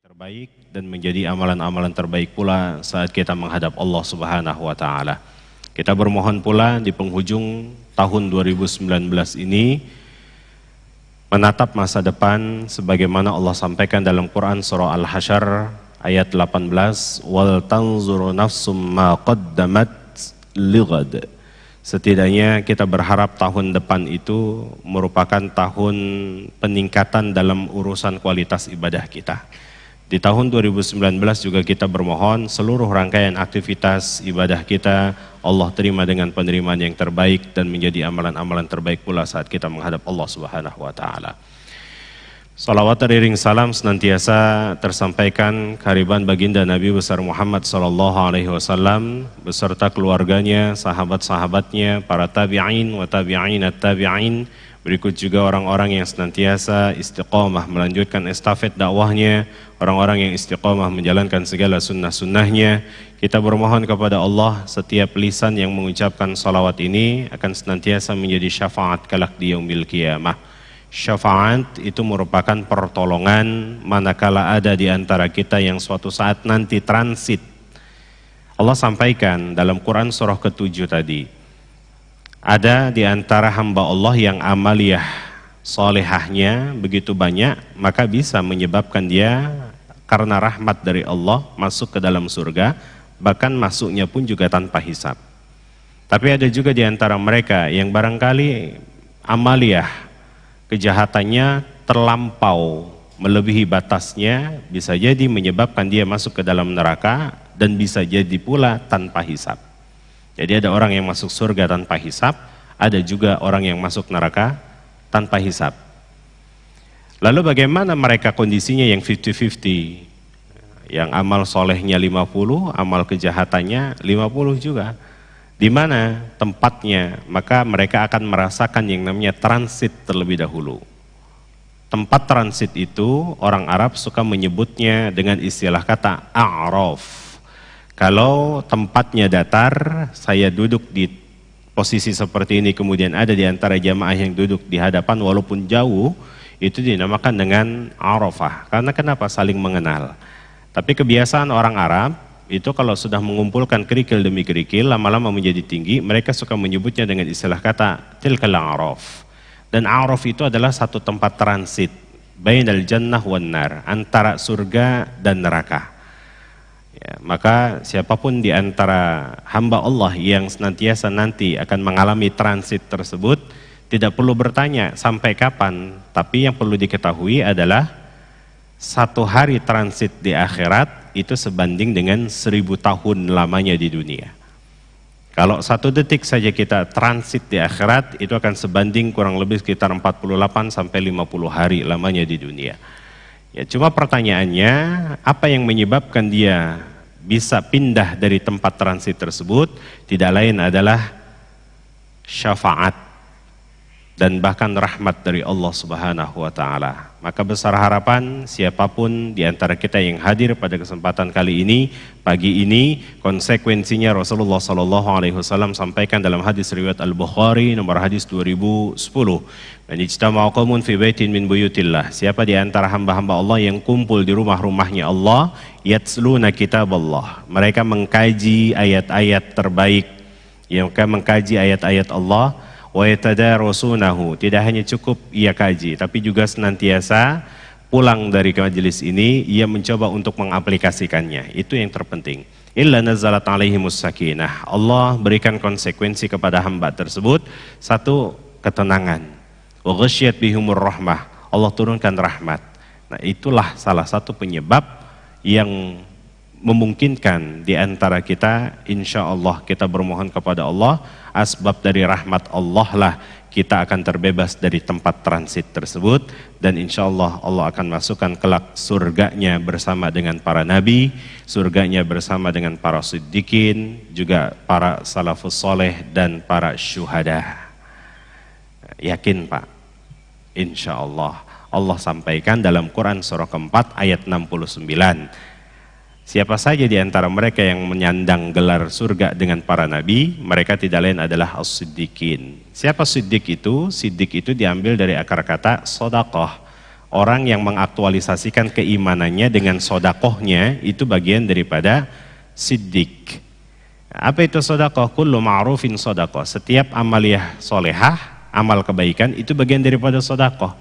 terbaik dan menjadi amalan-amalan terbaik pula saat kita menghadap Allah Subhanahu wa taala. Kita bermohon pula di penghujung tahun 2019 ini menatap masa depan sebagaimana Allah sampaikan dalam Quran surah Al-Hasyr ayat 18, wal tanzuru nafsum ma qaddamat lighad. Setidaknya kita berharap tahun depan itu merupakan tahun peningkatan dalam urusan kualitas ibadah kita. Di tahun 2019 juga kita bermohon seluruh rangkaian aktivitas ibadah kita Allah terima dengan penerimaan yang terbaik dan menjadi amalan-amalan terbaik pula saat kita menghadap Allah Subhanahu wa taala. Salawat teriring salam senantiasa tersampaikan kehadiran baginda Nabi besar Muhammad sallallahu alaihi wasallam beserta keluarganya, sahabat-sahabatnya, para tabi'in wa tabi'inat tabi'in. Berikut juga orang-orang yang senantiasa istiqamah melanjutkan estafet dakwahnya, orang-orang yang istiqamah menjalankan segala sunnah-sunnahnya. Kita bermohon kepada Allah setiap lisan yang mengucapkan salawat ini akan senantiasa menjadi syafaat kelak di yaumil qiyamah. Syafaat itu merupakan pertolongan manakala ada di antara kita yang suatu saat nanti transit. Allah sampaikan dalam Quran surah ke-7 tadi. Ada di antara hamba Allah yang amaliyah solehahnya begitu banyak, maka bisa menyebabkan dia karena rahmat dari Allah masuk ke dalam surga, bahkan masuknya pun juga tanpa hisab. Tapi ada juga di antara mereka yang barangkali amaliyah kejahatannya terlampau melebihi batasnya, bisa jadi menyebabkan dia masuk ke dalam neraka dan bisa jadi pula tanpa hisab. Jadi ada orang yang masuk surga tanpa hisab, ada juga orang yang masuk neraka tanpa hisab. Lalu bagaimana mereka kondisinya yang 50-50? Yang amal solehnya 50, amal kejahatannya 50 juga. Di mana tempatnya? Maka mereka akan merasakan yang namanya transit terlebih dahulu. Tempat transit itu orang Arab suka menyebutnya dengan istilah kata a'raf. Kalau tempatnya datar, saya duduk di posisi seperti ini, kemudian ada di antara jamaah yang duduk di hadapan walaupun jauh, itu dinamakan dengan arafah. Karena kenapa? Saling mengenal. Tapi kebiasaan orang Arab, itu kalau sudah mengumpulkan kerikil demi kerikil, lama-lama menjadi tinggi, mereka suka menyebutnya dengan istilah kata tilkal araf. Dan araf itu adalah satu tempat transit, bainal jannah wan nar, antara surga dan neraka. Ya, maka siapapun di antara hamba Allah yang senantiasa nanti akan mengalami transit tersebut tidak perlu bertanya sampai kapan, tapi yang perlu diketahui adalah satu hari transit di akhirat itu sebanding dengan 1000 tahun lamanya di dunia. Kalau 1 detik saja kita transit di akhirat itu akan sebanding kurang lebih sekitar 48 sampai 50 hari lamanya di dunia. Ya, cuma pertanyaannya, apa yang menyebabkan dia bisa pindah dari tempat transit tersebut? Tidak lain adalah syafaat dan bahkan rahmat dari Allah Subhanahu wa taala. Maka besar harapan siapapun di antara kita yang hadir pada kesempatan kali ini, pagi ini, konsekuensinya Rasulullah sallallahu alaihi wasallam sampaikan dalam hadis riwayat Al-Bukhari nomor hadis 2010. Man ijtama'u qaumun fi baitin min buyutillah. Siapa di antara hamba-hamba Allah yang kumpul di rumah-rumahnya Allah, yatsluna kitaballah. Mereka mengkaji ayat-ayat terbaik, mereka mengkaji ayat-ayat Allah, wa yatadarasunahu. Tidak hanya cukup ia kaji, tapi juga senantiasa pulang dari majelis ini ia mencoba untuk mengaplikasikannya. Itu yang terpenting. Illa nazalat alaihimus sakinah. Allah berikan konsekuensi kepada hamba tersebut, satu, ketenangan. Wa ghasyiyat bihumur rahmah. Allah turunkan rahmat. Nah, itulah salah satu penyebab yang memungkinkan di antara kita, insya Allah kita bermohon kepada Allah, asbab dari rahmat Allah lah kita akan terbebas dari tempat transit tersebut, dan insya Allah Allah akan masukkan kelak surganya bersama dengan para nabi, surganya bersama dengan para siddiqin, juga para salafus soleh dan para syuhada. Yakin Pak? Insya Allah. Allah sampaikan dalam Quran surah keempat ayat 69. Siapa saja di antara mereka yang menyandang gelar surga dengan para nabi, mereka tidak lain adalah as-siddiqin. Siapa siddiq itu? Siddiq itu diambil dari akar kata sedekah. Orang yang mengaktualisasikan keimanannya dengan sodakohnya itu bagian daripada siddiq. Apa itu sodakoh? Kullu ma'rufin sodakoh. Setiap amaliyah solehah, amal kebaikan itu bagian daripada sodakoh.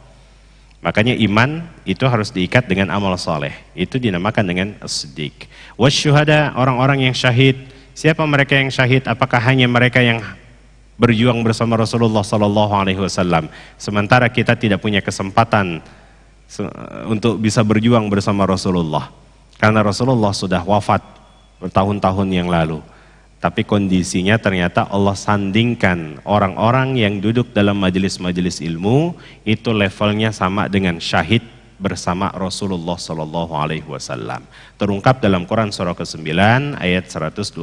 Makanya iman itu harus diikat dengan amal soleh. Itu dinamakan dengan siddiq. Wasyuhada, orang-orang yang syahid. Siapa mereka yang syahid? Apakah hanya mereka yang berjuang bersama Rasulullah SAW? Sementara kita tidak punya kesempatan untuk bisa berjuang bersama Rasulullah karena Rasulullah sudah wafat bertahun-tahun yang lalu, tapi kondisinya ternyata Allah sandingkan orang-orang yang duduk dalam majelis-majelis ilmu itu levelnya sama dengan syahid bersama Rasulullah SAW. Terungkap dalam Quran surah ke-9 ayat 122.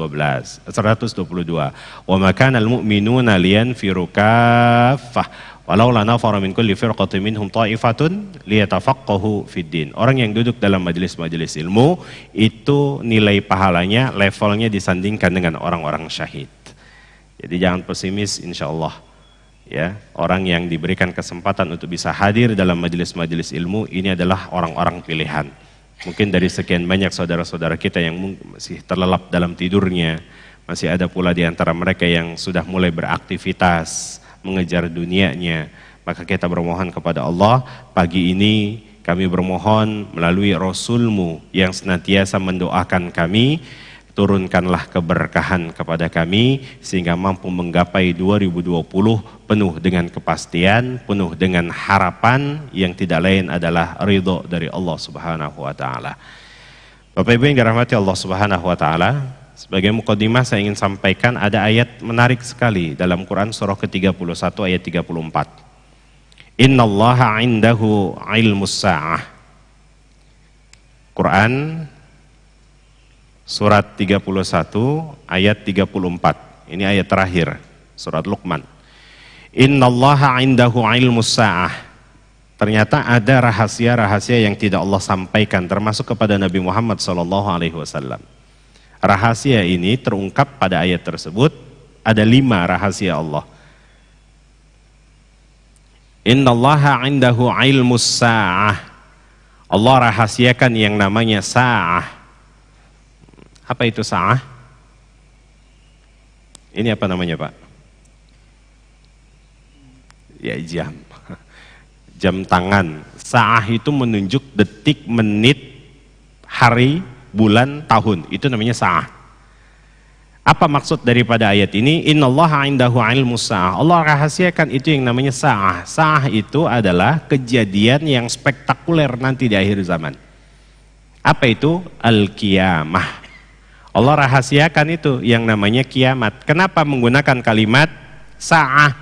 Wa ma kana al-mu'minuna liyanfiru kaffah walaula nafara min kulli firqatin minhum ta'ifatun liyatafaqahu fid din. Orang yang duduk dalam majelis-majelis ilmu itu nilai pahalanya levelnya disandingkan dengan orang-orang syahid. Jadi jangan pesimis, insyaallah. Ya, orang yang diberikan kesempatan untuk bisa hadir dalam majelis-majelis ilmu ini adalah orang-orang pilihan. Mungkin dari sekian banyak saudara-saudara kita yang masih terlelap dalam tidurnya, masih ada pula di antara mereka yang sudah mulai beraktivitas mengejar dunianya, maka kita bermohon kepada Allah, pagi ini kami bermohon melalui Rasulmu yang senantiasa mendoakan kami, turunkanlah keberkahan kepada kami sehingga mampu menggapai 2020 penuh dengan kepastian, penuh dengan harapan yang tidak lain adalah ridho dari Allah Subhanahu wa taala. Bapak Ibu yang dirahmati Allah Subhanahu wa taala, sebagai mukadimah saya ingin sampaikan ada ayat menarik sekali dalam Quran surah ke-31 ayat 34. Innallaha 'indahu 'ilmus sa'ah. Quran surat 31 ayat 34. Ini ayat terakhir surat Luqman. Innallaha 'indahu 'ilmus sa'ah. Ternyata ada rahasia-rahasia yang tidak Allah sampaikan termasuk kepada Nabi Muhammad SAW. Rahasia ini terungkap pada ayat tersebut, ada 5 rahasia Allah. Innallaha 'indahu 'ilmus sa'ah. Allah rahasiakan yang namanya sa'ah. Apa itu sa'ah? Ini apa namanya, Pak? Ya, jam. Jam tangan. Sa'ah itu menunjuk detik, menit, hari, bulan, tahun. Itu namanya sa'ah. Apa maksud daripada ayat ini? Innallaha 'indahu 'ilmus sa'ah. Allah rahasiakan itu yang namanya sa'ah. Sa'ah itu adalah kejadian yang spektakuler nanti di akhir zaman. Apa itu? Al-qiyamah. Allah rahasiakan itu yang namanya kiamat. Kenapa menggunakan kalimat sa'ah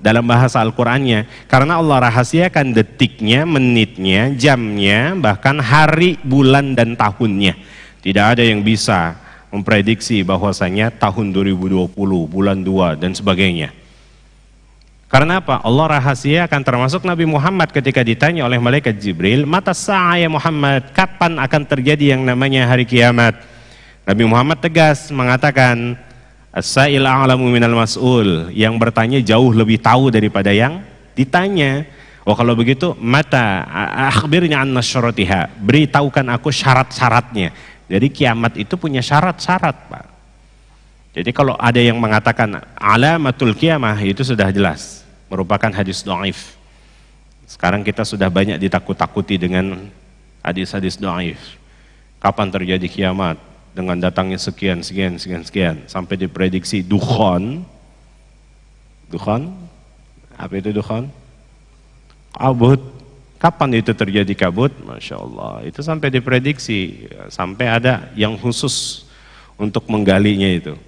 dalam bahasa Al-Qur'annya? Karena Allah rahasiakan detiknya, menitnya, jamnya, bahkan hari, bulan, dan tahunnya. Tidak ada yang bisa memprediksi bahwasanya tahun 2020, bulan 2, dan sebagainya. Karena apa? Allah rahasiakan, termasuk Nabi Muhammad ketika ditanya oleh malaikat Jibril, mata sa'ah ya Muhammad, kapan akan terjadi yang namanya hari kiamat? Nabi Muhammad tegas mengatakan, as-sa'il a'lamu minal mas'ul, yang bertanya jauh lebih tahu daripada yang ditanya. Oh, kalau begitu, mata akhbirnya an nasyaratiha, beritahukan aku syarat-syaratnya. Jadi kiamat itu punya syarat-syarat, Pak. Jadi kalau ada yang mengatakan alamatul kiamah, itu sudah jelas merupakan hadis dhaif. Sekarang kita sudah banyak ditakut-takuti dengan hadis-hadis dhaif. Kapan terjadi kiamat? Dengan datangnya sekian, sampai diprediksi dukhan. Dukhan? Apa itu dukhan? Kabut. Kapan itu terjadi kabut? Masya Allah. Itu sampai diprediksi, sampai ada yang khusus untuk menggalinya itu.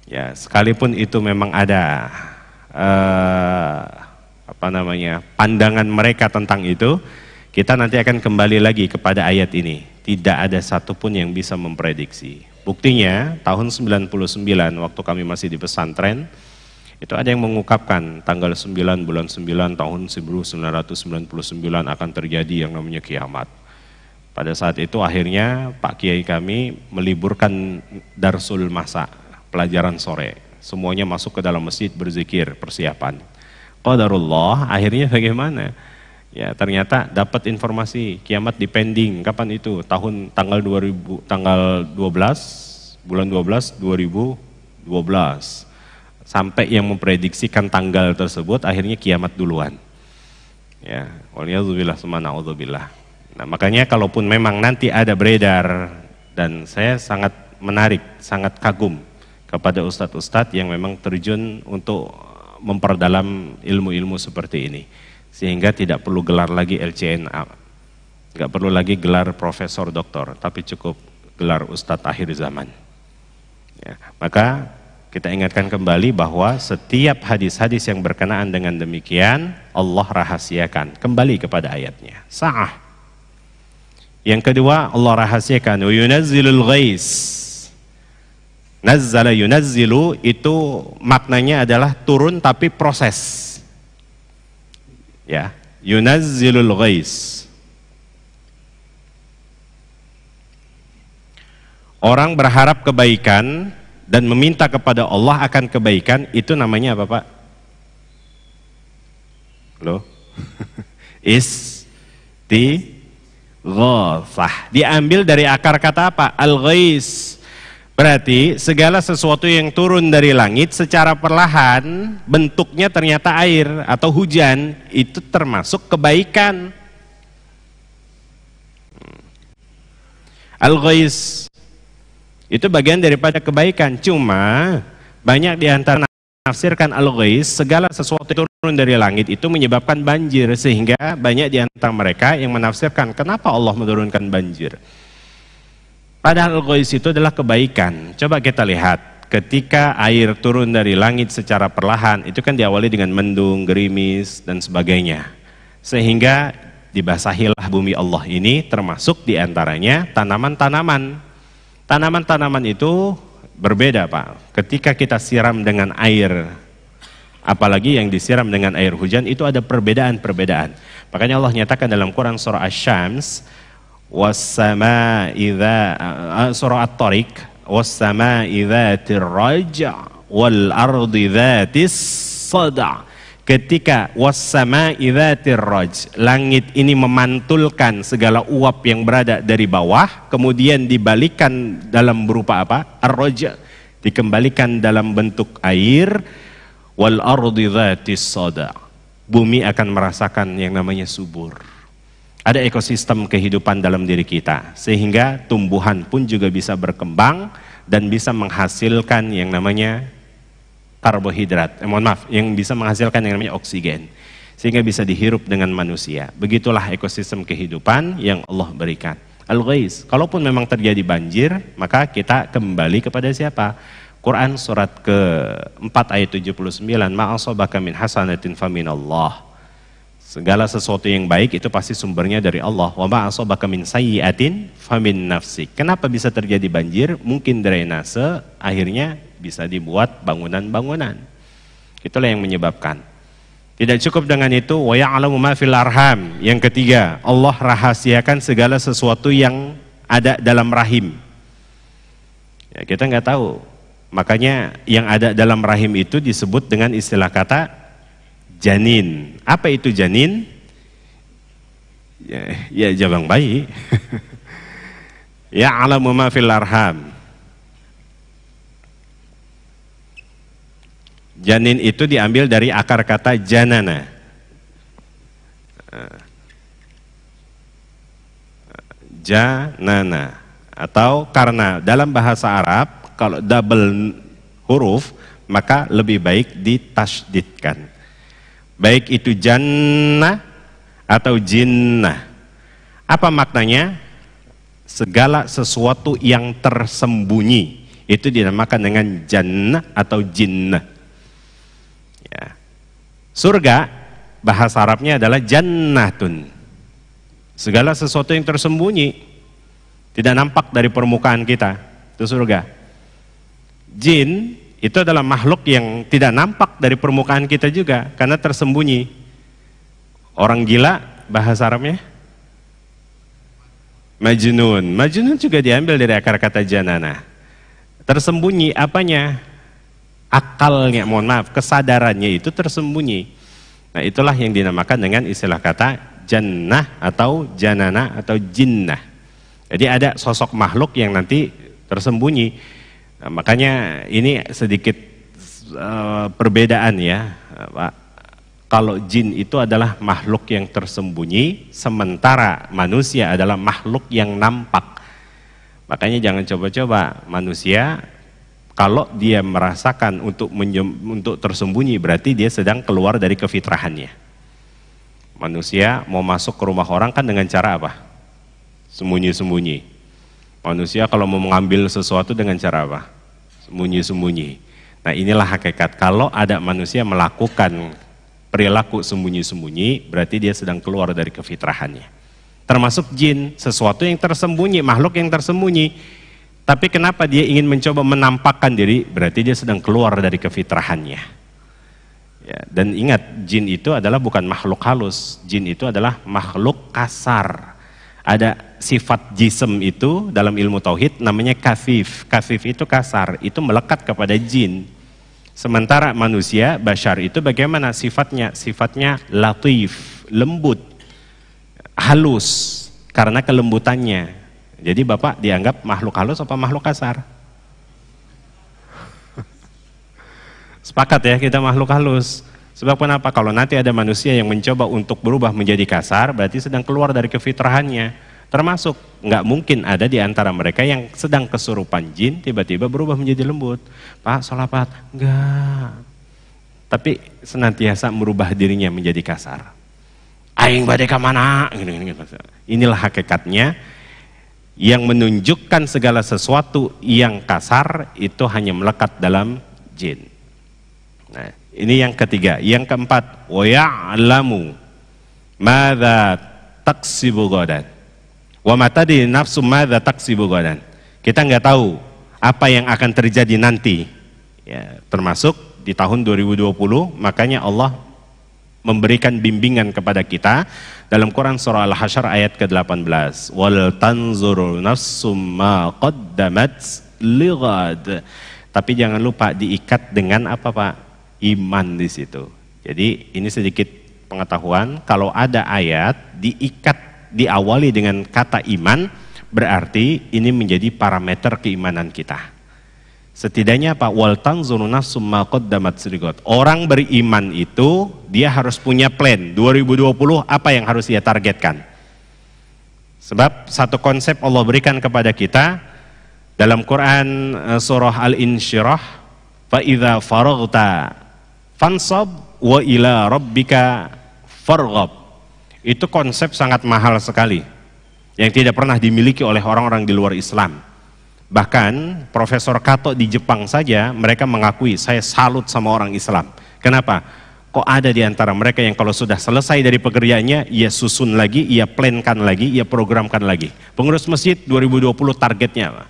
Ya, sekalipun itu memang ada pandangan mereka tentang itu, kita nanti akan kembali lagi kepada ayat ini. Tidak ada satupun yang bisa memprediksi. Buktinya tahun 99 waktu kami masih di pesantren, itu ada yang mengungkapkan tanggal 9 bulan 9 tahun 1999 akan terjadi yang namanya kiamat. Pada saat itu akhirnya Pak Kiai kami meliburkan darsul masa, pelajaran sore. Semuanya masuk ke dalam masjid berzikir, persiapan. Qadarullah, akhirnya bagaimana? Ya, ternyata dapat informasi kiamat dipending. Kapan itu? Tanggal 12 bulan 12 2012. Sampai yang memprediksikan tanggal tersebut akhirnya kiamat duluan. Ya, waliyadzubillah summa na'udzubillah. Nah, makanya kalaupun memang nanti ada beredar, dan saya sangat menarik, sangat kagum kepada ustadz-ustadz yang memang terjun untuk memperdalam ilmu-ilmu seperti ini. Sehingga tidak perlu gelar lagi LCNA, nggak perlu lagi gelar profesor doktor, tapi cukup gelar ustadz akhir zaman. Ya, maka kita ingatkan kembali bahwa setiap hadis-hadis yang berkenaan dengan demikian Allah rahasiakan, kembali kepada ayatnya. Sa'ah. Yang kedua, Allah rahasiakan wa yunazzilul ghais. Nazzala yunazzilu itu maknanya adalah turun tapi proses. Ya, yunazzilul ghais. Orang berharap kebaikan dan meminta kepada Allah akan kebaikan, itu namanya apa, Pak? Loh? Istighatsah. Diambil dari akar kata apa? Al-ghais. Berarti segala sesuatu yang turun dari langit secara perlahan bentuknya ternyata air atau hujan, itu termasuk kebaikan. Al-ghais itu bagian daripada kebaikan. Cuma banyak di antara menafsirkan al-ghais, segala sesuatu yang turun dari langit itu menyebabkan banjir, sehingga banyak di antara mereka yang menafsirkan kenapa Allah menurunkan banjir. Padahal al-ghais itu adalah kebaikan. Coba kita lihat, ketika air turun dari langit secara perlahan, itu kan diawali dengan mendung, gerimis, dan sebagainya. Sehingga dibasahilah bumi Allah ini, termasuk diantaranya tanaman-tanaman. Tanaman-tanaman itu berbeda, Pak. Ketika kita siram dengan air, apalagi yang disiram dengan air hujan, itu ada perbedaan-perbedaan. Makanya Allah nyatakan dalam Quran surah Asy-Syams, surah At-Tariq, was-sama'i dzatir raj' wal ardi dzatis sad'. Ketika was-sama'i dzatir raj', langit ini memantulkan segala uap yang berada dari bawah, kemudian dibalikan dalam berupa apa? Ar-raj', dikembalikan dalam bentuk air. Wal ardi dzatis sad', bumi akan merasakan yang namanya subur. Ada ekosistem kehidupan dalam diri kita, sehingga tumbuhan pun juga bisa berkembang dan bisa menghasilkan yang namanya karbohidrat, yang bisa menghasilkan yang namanya oksigen, sehingga bisa dihirup dengan manusia. Begitulah ekosistem kehidupan yang Allah berikan. Al-ghais, kalaupun memang terjadi banjir, maka kita kembali kepada siapa? Quran surat ke-4 ayat 79, ma'asabaka min hasanatin faminallah. Segala sesuatu yang baik itu pasti sumbernya dari Allah. Wa ma'asabaka min sayyi'atin famin nafsik. Kenapa bisa terjadi banjir? Mungkin drainase, akhirnya bisa dibuat bangunan-bangunan. Itulah yang menyebabkan. Tidak cukup dengan itu, wa ya'lamu ma fil arham. Yang ketiga, Allah rahasiakan segala sesuatu yang ada dalam rahim. Ya, kita nggak tahu. Makanya yang ada dalam rahim itu disebut dengan istilah kata janin. Apa itu janin? Ya jabang bayi. Ya'lamu ma fil arham. Janin itu diambil dari akar kata janana. Janana. Atau karena dalam bahasa Arab, kalau double huruf, maka lebih baik ditasydidkan. Baik itu jannah atau jinnah. Apa maknanya? Segala sesuatu yang tersembunyi itu dinamakan dengan jannah atau jinnah. Ya. Surga bahasa Arabnya adalah jannatun. Segala sesuatu yang tersembunyi, tidak nampak dari permukaan kita, itu surga. Jin itu adalah makhluk yang tidak nampak dari permukaan kita juga, karena tersembunyi. Orang gila bahasa Arabnya majnun. Majnun juga diambil dari akar kata janana. Tersembunyi apanya? Akalnya, kesadarannya itu tersembunyi. Nah, itulah yang dinamakan dengan istilah kata jannah atau janana atau jinnah. Jadi ada sosok makhluk yang nanti tersembunyi. Nah, makanya ini sedikit perbedaan ya, Pak. Kalau jin itu adalah makhluk yang tersembunyi, sementara manusia adalah makhluk yang nampak. Makanya jangan coba-coba manusia kalau dia merasakan untuk tersembunyi, berarti dia sedang keluar dari kefitrahannya. Manusia mau masuk ke rumah orang kan dengan cara apa? Sembunyi-sembunyi. Manusia kalau mau mengambil sesuatu dengan cara apa? Sembunyi-sembunyi. Nah, inilah hakikat. Kalau ada manusia melakukan perilaku sembunyi-sembunyi, berarti dia sedang keluar dari kefitrahannya. Termasuk jin, sesuatu yang tersembunyi, makhluk yang tersembunyi. Tapi kenapa dia ingin mencoba menampakkan diri? Berarti dia sedang keluar dari kefitrahannya. Ya, dan ingat, jin itu adalah bukan makhluk halus. Jin itu adalah makhluk kasar. Ada sifat jism itu dalam ilmu tauhid namanya kafif. Kafif itu kasar, itu melekat kepada jin. Sementara manusia, bashar itu bagaimana sifatnya? Sifatnya latif, lembut, halus, karena kelembutannya. Jadi Bapak dianggap makhluk halus apa makhluk kasar? Sepakat ya, kita makhluk halus. Sebab kenapa? Kalau nanti ada manusia yang mencoba untuk berubah menjadi kasar, berarti sedang keluar dari kefitrahannya. Termasuk nggak mungkin ada di antara mereka yang sedang kesurupan jin tiba-tiba berubah menjadi lembut. Pak, sholapat? Enggak. Tapi senantiasa merubah dirinya menjadi kasar. Aing bade ka mana? Inilah hakikatnya. Yang menunjukkan segala sesuatu yang kasar itu hanya melekat dalam jin. Nah, ini yang ketiga. Yang keempat, wa ya'lamu madza taksibu ghadan. Wa ma tadri nafsum madza taksibu ghadan. Kita nggak tahu apa yang akan terjadi nanti. Ya, termasuk di tahun 2020, makanya Allah memberikan bimbingan kepada kita dalam Quran surah Al-Hasyr ayat ke-18. Wal tanzuru nafsum ma qaddamat lighad. Tapi jangan lupa diikat dengan apa, Pak? Iman di situ. Jadi ini sedikit pengetahuan, kalau ada ayat diikat, diawali dengan kata iman, berarti ini menjadi parameter keimanan kita. Setidaknya apa? Wal tanzuru nafsum ma qaddamat lighad. Orang beriman itu dia harus punya plan 2020 apa yang harus dia targetkan. Sebab satu konsep Allah berikan kepada kita dalam Quran surah Al-Insyirah, fa idza faraghta fansab wa ila rabbika farghab. Itu konsep sangat mahal sekali yang tidak pernah dimiliki oleh orang-orang di luar Islam. Bahkan Profesor Kato di Jepang saja mereka mengakui, saya salut sama orang Islam. Kenapa? Kok ada di antara mereka yang kalau sudah selesai dari pekerjaannya, ia susun lagi, ia plankan lagi, ia programkan lagi. Pengurus masjid 2020 targetnya apa?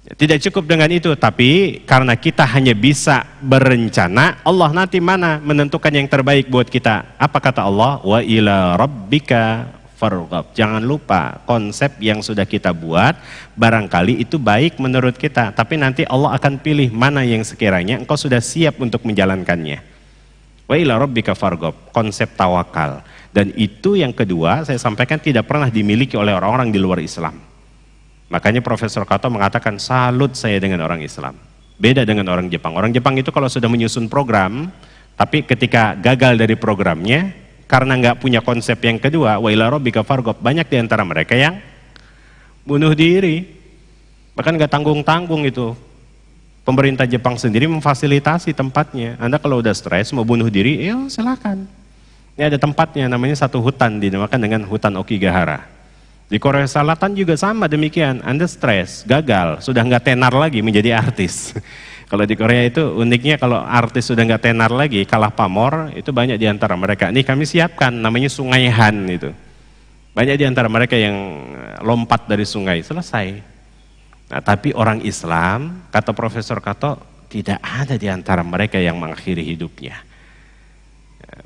Tidak cukup dengan itu, tapi karena kita hanya bisa berencana, Allah nanti mana menentukan yang terbaik buat kita. Apa kata Allah? Wa ila rabbika farghab. Jangan lupa konsep yang sudah kita buat, barangkali itu baik menurut kita, tapi nanti Allah akan pilih mana yang sekiranya engkau sudah siap untuk menjalankannya. Wa ila rabbika farghab, konsep tawakal. Dan itu yang kedua, saya sampaikan tidak pernah dimiliki oleh orang-orang di luar Islam. Makanya Profesor Kato mengatakan salut saya dengan orang Islam. Beda dengan orang Jepang. Orang Jepang itu kalau sudah menyusun program, tapi ketika gagal dari programnya, karena nggak punya konsep yang kedua, wa ila rabbika farghab, banyak di antara mereka yang bunuh diri. Bahkan nggak tanggung-tanggung itu. Pemerintah Jepang sendiri memfasilitasi tempatnya. Anda kalau udah stres mau bunuh diri, ya silakan. Ini ada tempatnya, namanya satu hutan, dinamakan dengan hutan Okigahara. Di Korea Selatan juga sama demikian. Anda stres, gagal, sudah nggak tenar lagi menjadi artis. Kalau di Korea itu uniknya, kalau artis sudah nggak tenar lagi, kalah pamor, itu banyak di antara mereka. Ini kami siapkan, namanya Sungai Han itu. Banyak di antara mereka yang lompat dari sungai, selesai. Nah, tapi orang Islam, kata Profesor Kato, tidak ada di antara mereka yang mengakhiri hidupnya.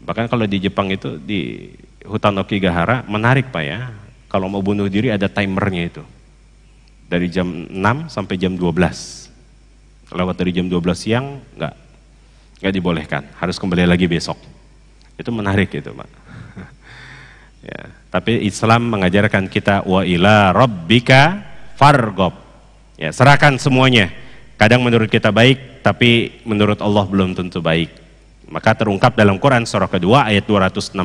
Bahkan kalau di Jepang itu, di hutan Okigahara, menarik Pak ya. Kalau mau bunuh diri ada timernya itu. Dari jam 6 sampai jam 12. Lewat dari jam 12 siang, enggak dibolehkan. Harus kembali lagi besok. Itu menarik itu Pak. Ya, tapi Islam mengajarkan kita wa ila rabbika fargob. Ya, serahkan semuanya. Kadang menurut kita baik, tapi menurut Allah belum tentu baik. Maka terungkap dalam Quran surah kedua ayat 216,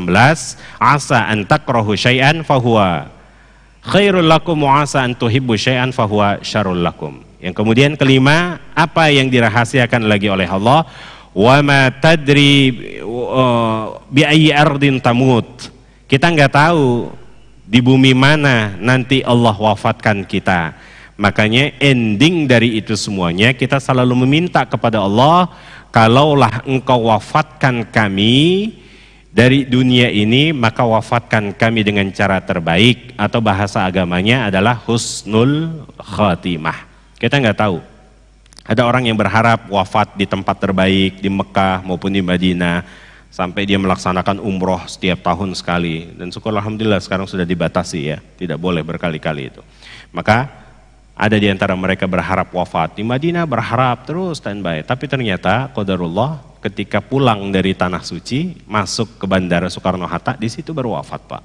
asa an takrahu syai'an fahuwa khairul lakum wa asa an tuhibbu syai'an fahuwa syarrul lakum. Yang kemudian kelima, apa yang dirahasiakan lagi oleh Allah, wa ma tadri bi ayyi ardin tamut. Kita nggak tahu di bumi mana nanti Allah wafatkan kita. Makanya ending dari itu semuanya kita selalu meminta kepada Allah, kalaulah engkau wafatkan kami dari dunia ini, maka wafatkan kami dengan cara terbaik, atau bahasa agamanya adalah husnul khatimah. Kita nggak tahu. Ada orang yang berharap wafat di tempat terbaik di Mekah maupun di Madinah, sampai dia melaksanakan umroh setiap tahun sekali. Dan syukur alhamdulillah sekarang sudah dibatasi ya, tidak boleh berkali-kali itu. Maka ada di antara mereka berharap wafat di Madinah, berharap terus standby. Tapi ternyata qadarullah ketika pulang dari tanah suci, masuk ke Bandara Soekarno-Hatta, di situ baru wafat, Pak.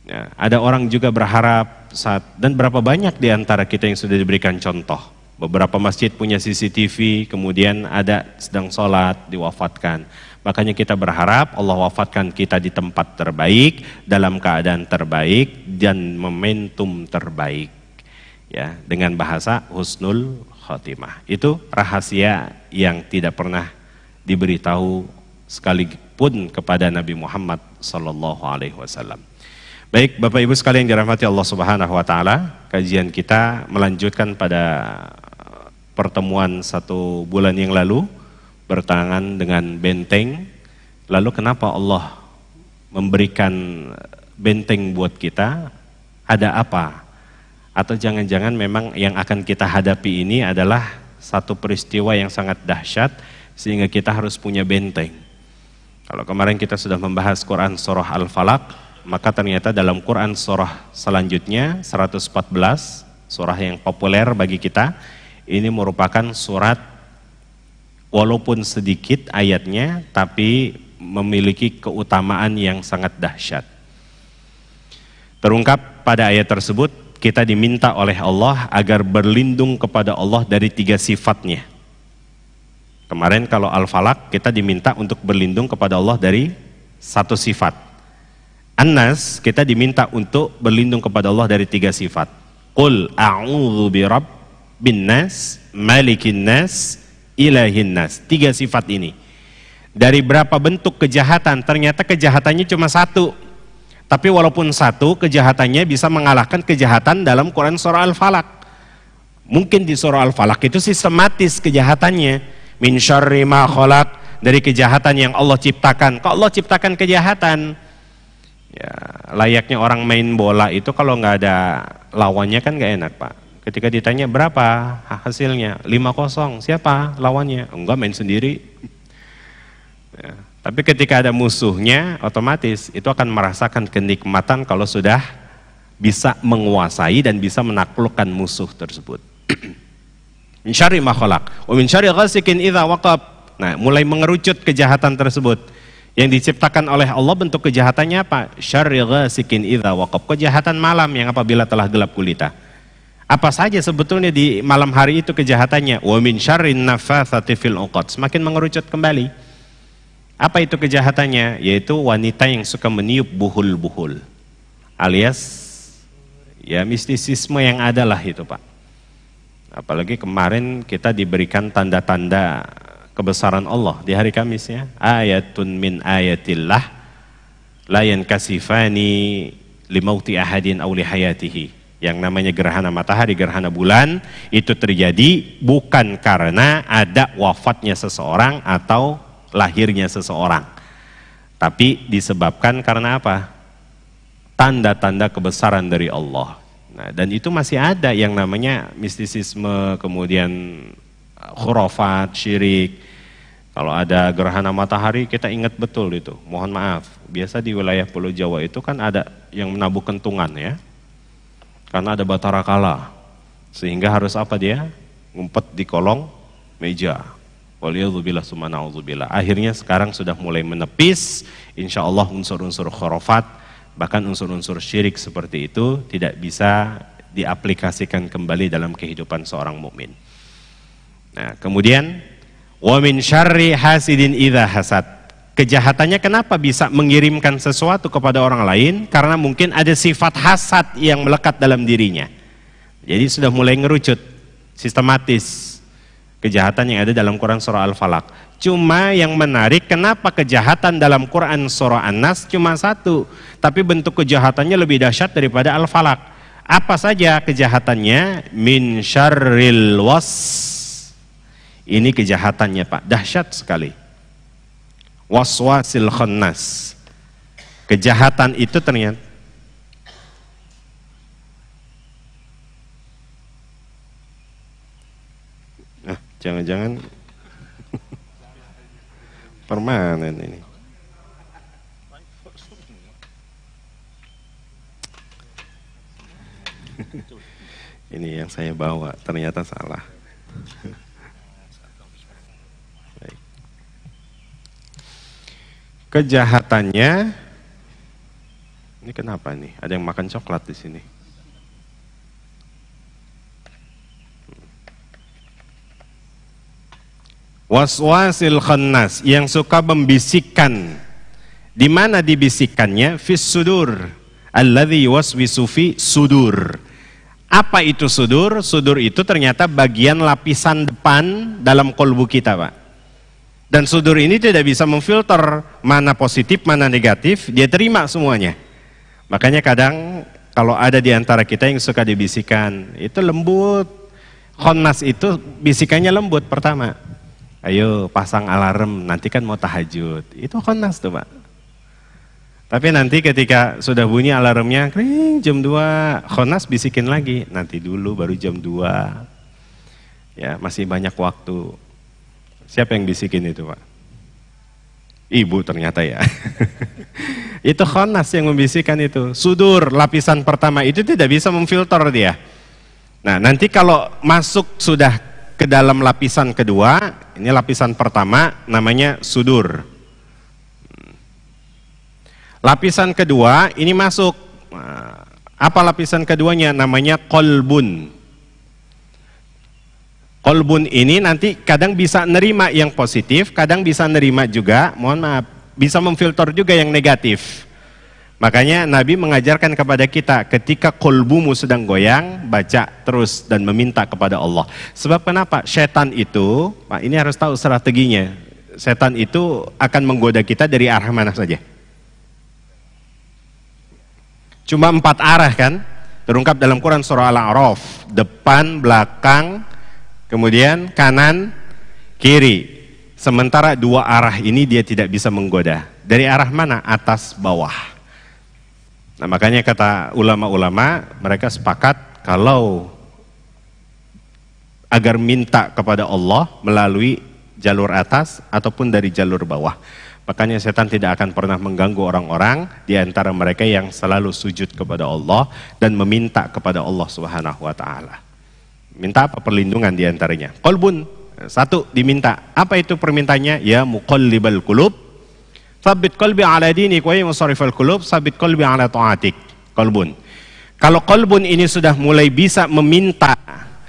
Ya, ada orang juga berharap dan berapa banyak di antara kita yang sudah diberikan contoh. Beberapa masjid punya CCTV, kemudian ada sedang sholat, diwafatkan. Makanya kita berharap Allah wafatkan kita di tempat terbaik, dalam keadaan terbaik, dan momentum terbaik. Ya, dengan bahasa husnul khotimah. Itu rahasia yang tidak pernah diberitahu sekalipun kepada Nabi Muhammad sallallahu alaihi wasallam. Baik, Bapak Ibu sekalian yang dirahmati Allah Subhanahu wa taala, kajian kita melanjutkan pada pertemuan 1 bulan yang lalu bertangan dengan benteng. Lalu kenapa Allah memberikan benteng buat kita? Ada apa? Atau jangan-jangan memang yang akan kita hadapi ini adalah satu peristiwa yang sangat dahsyat sehingga kita harus punya benteng. Kalau kemarin kita sudah membahas Quran surah Al-Falaq, maka ternyata dalam Quran surah selanjutnya 114, surah yang populer bagi kita, ini merupakan surat walaupun sedikit ayatnya tapi memiliki keutamaan yang sangat dahsyat. Terungkap pada ayat tersebut, kita diminta oleh Allah agar berlindung kepada Allah dari 3 sifatnya. Kemarin kalau Al-Falaq kita diminta untuk berlindung kepada Allah dari 1 sifat. An-Nas kita diminta untuk berlindung kepada Allah dari 3 sifat. Qul a'udzu birabbin nas, malikin nas, ilahin nas. 3 sifat ini. Dari berapa bentuk kejahatan, ternyata kejahatannya cuma 1. Tapi walaupun 1, kejahatannya bisa mengalahkan kejahatan dalam Quran surah Al-Falaq. Mungkin di surah Al-Falaq itu sistematis kejahatannya. Min syarri ma khalaq, dari kejahatan yang Allah ciptakan. Kok Allah ciptakan kejahatan? Ya, layaknya orang main bola itu kalau nggak ada lawannya kan nggak enak, Pak. Ketika ditanya berapa hasilnya? 5-0. Siapa lawannya? Enggak, main sendiri. Ya. Tapi ketika ada musuhnya, otomatis itu akan merasakan kenikmatan kalau sudah bisa menguasai dan bisa menaklukkan musuh tersebut. Min syarri ma khalaq wa min syarri ghasikin idza waqab. Nah, mulai mengerucut kejahatan tersebut. Yang diciptakan oleh Allah bentuk kejahatannya apa? Syarri ghasikin idza waqab. Kejahatan malam yang apabila telah gelap gulita. Apa saja sebetulnya di malam hari itu kejahatannya? Wa min syarrin naffatsati fil 'uqad. Semakin mengerucut kembali. Apa itu kejahatannya? Yaitu wanita yang suka meniup buhul-buhul, alias ya mistisisme yang ada lah itu, Pak. Apalagi kemarin kita diberikan tanda-tanda kebesaran Allah di hari Kamis ya. Ayatun min ayatillah la yankasifani limauti ahadin aw li hayatihi. Yang namanya gerhana matahari, gerhana bulan itu terjadi bukan karena ada wafatnya seseorang atau lahirnya seseorang, tapi disebabkan karena apa? Tanda-tanda kebesaran dari Allah. Nah, dan itu masih ada yang namanya mistisisme, kemudian khurafat, syirik. Kalau ada gerhana matahari kita ingat betul itu. Mohon maaf, biasa di wilayah Pulau Jawa itu kan ada yang menabuh kentungan ya, karena ada batara kala, sehingga harus apa dia? Ngumpet di kolong meja. Waliyadzubillah summa na'udzubillah. Akhirnya sekarang sudah mulai menepis, insya Allah unsur-unsur khurafat Bahkan unsur-unsur syirik seperti itu tidak bisa diaplikasikan kembali dalam kehidupan seorang mukmin. Nah, kemudian wa min syarri hasidin idza hasad. Kejahatannya kenapa bisa mengirimkan sesuatu kepada orang lain? Karena mungkin ada sifat hasad yang melekat dalam dirinya. Jadi sudah mulai ngerucut sistematis kejahatan yang ada dalam Quran surah Al-Falaq. Cuma yang menarik, kenapa kejahatan dalam Quran surah An-Nas cuma satu, tapi bentuk kejahatannya lebih dahsyat daripada Al-Falaq. Apa saja kejahatannya? Min syarril was. Ini kejahatannya Pak, dahsyat sekali. Waswasil khannas. Kejahatan itu ternyata jangan-jangan permanen ini. Ini yang saya bawa ternyata salah. Baik. Kejahatannya ini kenapa nih? Ada yang makan coklat di sini. Waswasil khannas, yang suka membisikkan. Di mana dibisikkannya? Fis sudur, alladzi yuwaswisu fi sudur. Apa itu sudur? Sudur itu ternyata bagian lapisan depan dalam kolbu kita, Pak. Dan sudur ini tidak bisa memfilter mana positif, mana negatif, dia terima semuanya. Makanya kadang kalau ada di antara kita yang suka dibisikkan, itu lembut. Khannas itu bisikannya lembut pertama. Ayo pasang alarm, nanti kan mau tahajud. Itu khannas tuh Pak. Tapi nanti ketika sudah bunyi alarmnya, kring, jam 2, khannas bisikin lagi. Nanti dulu baru jam 2. Ya, masih banyak waktu. Siapa yang bisikin itu Pak? Ibu ternyata ya. Itu khannas yang membisikkan itu. Sudur, lapisan pertama itu tidak bisa memfilter dia. Nah nanti kalau masuk sudah ke dalam lapisan kedua, ini lapisan pertama namanya sudur. Lapisan kedua ini masuk. Apa lapisan keduanya? Namanya kolbun. Kolbun ini nanti kadang bisa nerima yang positif, kadang bisa nerima juga, mohon maaf, bisa memfilter juga yang negatif. Makanya Nabi mengajarkan kepada kita, ketika kolbumu sedang goyang, baca terus dan meminta kepada Allah. Sebab kenapa? Setan itu, Pak, ini harus tahu strateginya. Setan itu akan menggoda kita dari arah mana saja. Cuma 4 arah kan? Terungkap dalam Quran surah Al-A'raf. Depan, belakang, kemudian kanan, kiri. Sementara 2 arah ini dia tidak bisa menggoda. Dari arah mana? Atas, bawah. Nah makanya kata ulama-ulama, mereka sepakat kalau agar minta kepada Allah melalui jalur atas ataupun dari jalur bawah. Makanya setan tidak akan pernah mengganggu orang-orang di antara mereka yang selalu sujud kepada Allah dan meminta kepada Allah Subhanahu wa taala. Minta apa? Perlindungan di antaranya. Qalbun, satu diminta. Apa itu permintaannya? Ya muqallibal qulub, sabit qalbi ala dinik wa musarrifal qulub, sabit qalbi ala ta'atik. Qalbun. Kalau qalbun ini sudah mulai bisa meminta,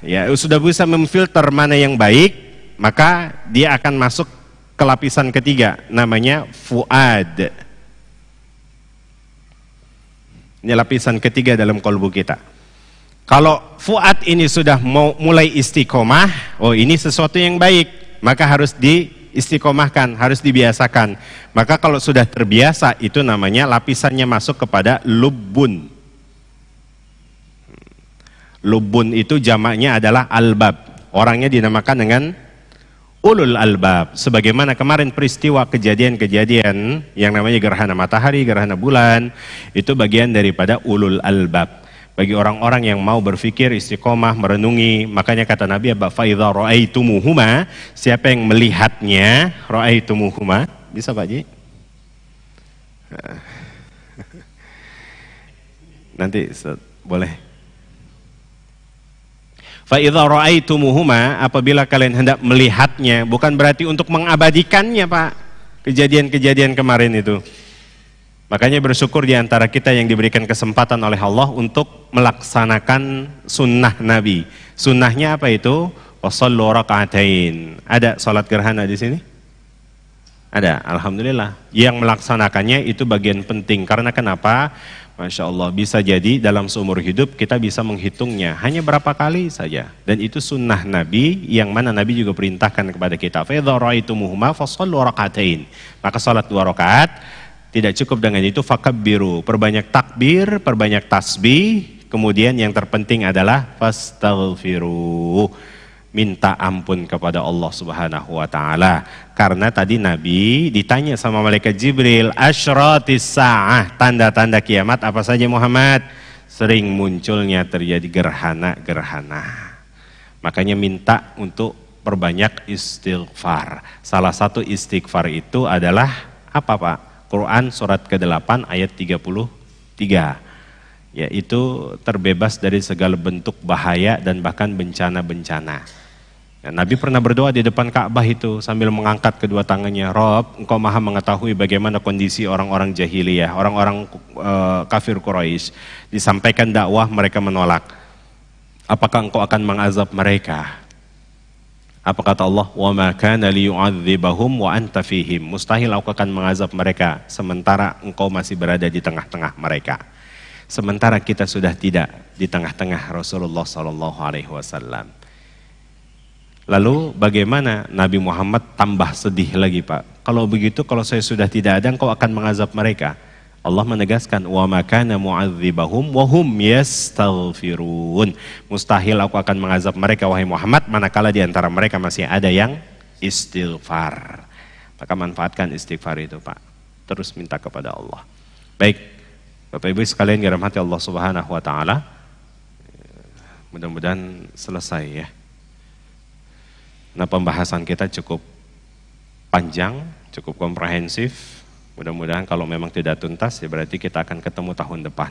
ya sudah bisa memfilter mana yang baik, maka dia akan masuk ke lapisan ketiga, namanya fuad. Ini lapisan ketiga dalam qalbu kita. Kalau fuad ini sudah mau mulai istiqomah, oh ini sesuatu yang baik, maka harus diistiqomahkan, harus dibiasakan. Maka kalau sudah terbiasa, itu namanya lapisannya masuk kepada lubbun. Lubbun itu jamaknya adalah albab. Orangnya dinamakan dengan ulul albab. Sebagaimana kemarin peristiwa kejadian-kejadian yang namanya gerhana matahari, gerhana bulan, itu bagian daripada ulul albab. Bagi orang-orang yang mau berpikir, istiqomah, merenungi. Makanya kata Nabi, fa idza ra'aitumuhuma, siapa yang melihatnya, ra'aitumuhuma, bisa Pak Ji? Nanti boleh. Fa idza ra'aitumuhuma, apabila kalian hendak melihatnya, bukan berarti untuk mengabadikannya Pak. Kejadian-kejadian kemarin itu. Makanya bersyukur di antara kita yang diberikan kesempatan oleh Allah untuk melaksanakan sunnah Nabi. Sunnahnya apa itu? Wassallu raka'atain. Ada salat gerhana di sini? Ada, alhamdulillah. Yang melaksanakannya itu bagian penting. Karena kenapa? Masya Allah, bisa jadi dalam seumur hidup kita bisa menghitungnya hanya berapa kali saja. Dan itu sunnah Nabi yang mana Nabi juga perintahkan kepada kita. Fa'idha ra'aitumuhuma fassallu raka'atain. Maka salat 2 rakaat. Tidak cukup dengan itu, fakabbiru, perbanyak takbir, perbanyak tasbih, kemudian yang terpenting adalah fastaghfiru, minta ampun kepada Allah Subhanahu wa taala. Karena tadi Nabi ditanya sama malaikat Jibril, asyratis sa'ah, tanda-tanda kiamat apa saja Muhammad? Sering munculnya terjadi gerhana-gerhana. Makanya minta untuk perbanyak istighfar. Salah satu istighfar itu adalah apa Pak? Quran surat ke-8 ayat 33, yaitu terbebas dari segala bentuk bahaya dan bahkan bencana-bencana. Nah, Nabi pernah berdoa di depan Ka'bah itu sambil mengangkat kedua tangannya, Rob, engkau maha mengetahui bagaimana kondisi orang-orang jahiliyah, orang-orang kafir Quraisy. Disampaikan dakwah, mereka menolak. Apakah engkau akan mengazab mereka? Apa kata Allah? Wa ma kana liyu'adzibahum wa anta fihim. Mustahil aku akan mengazab mereka sementara engkau masih berada di tengah-tengah mereka. Sementara kita sudah tidak di tengah-tengah Rasulullah sallallahu alaihi wasallam. Lalu bagaimana Nabi Muhammad tambah sedih lagi, Pak? Kalau begitu, kalau saya sudah tidak ada, engkau akan mengazab mereka. Allah menegaskan, wa ma kana mu'adzibahum wa hum yastaghfirun. Mustahil aku akan mengazab mereka wahai Muhammad manakala di antara mereka masih ada yang istighfar. Maka manfaatkan istighfar itu, Pak. Terus minta kepada Allah. Baik, Bapak Ibu sekalian yang dirahmati Allah Subhanahu wa taala. Mudah-mudahan selesai ya. Nah, pembahasan kita cukup panjang, cukup komprehensif. Mudah-mudahan kalau memang tidak tuntas ya berarti kita akan ketemu tahun depan.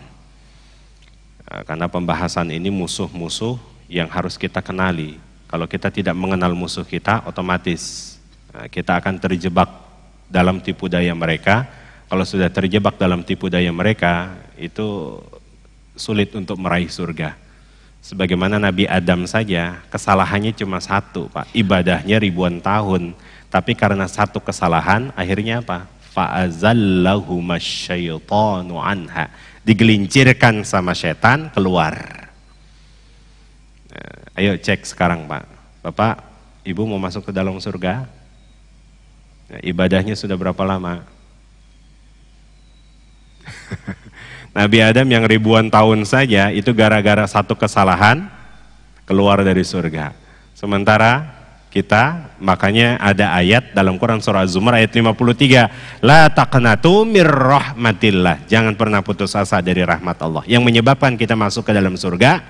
Karena pembahasan ini musuh-musuh yang harus kita kenali. Kalau kita tidak mengenal musuh kita, otomatis kita akan terjebak dalam tipu daya mereka. Kalau sudah terjebak dalam tipu daya mereka, itu sulit untuk meraih surga. Sebagaimana Nabi Adam saja, kesalahannya cuma satu, Pak. Ibadahnya ribuan tahun, tapi karena satu kesalahan, akhirnya apa? Fa'azallahumasyaitanu anha, digelincirkan sama setan keluar. Ayo cek sekarang, Pak. Bapak, Ibu mau masuk ke dalam surga? Ibadahnya sudah berapa lama? Nabi Adam yang ribuan tahun saja itu gara-gara satu kesalahan keluar dari surga. Sementara kita, makanya ada ayat dalam Quran surah Az-Zumar ayat 53, la taqnatu mir rahmatillah, jangan pernah putus asa dari rahmat Allah. Yang menyebabkan kita masuk ke dalam surga,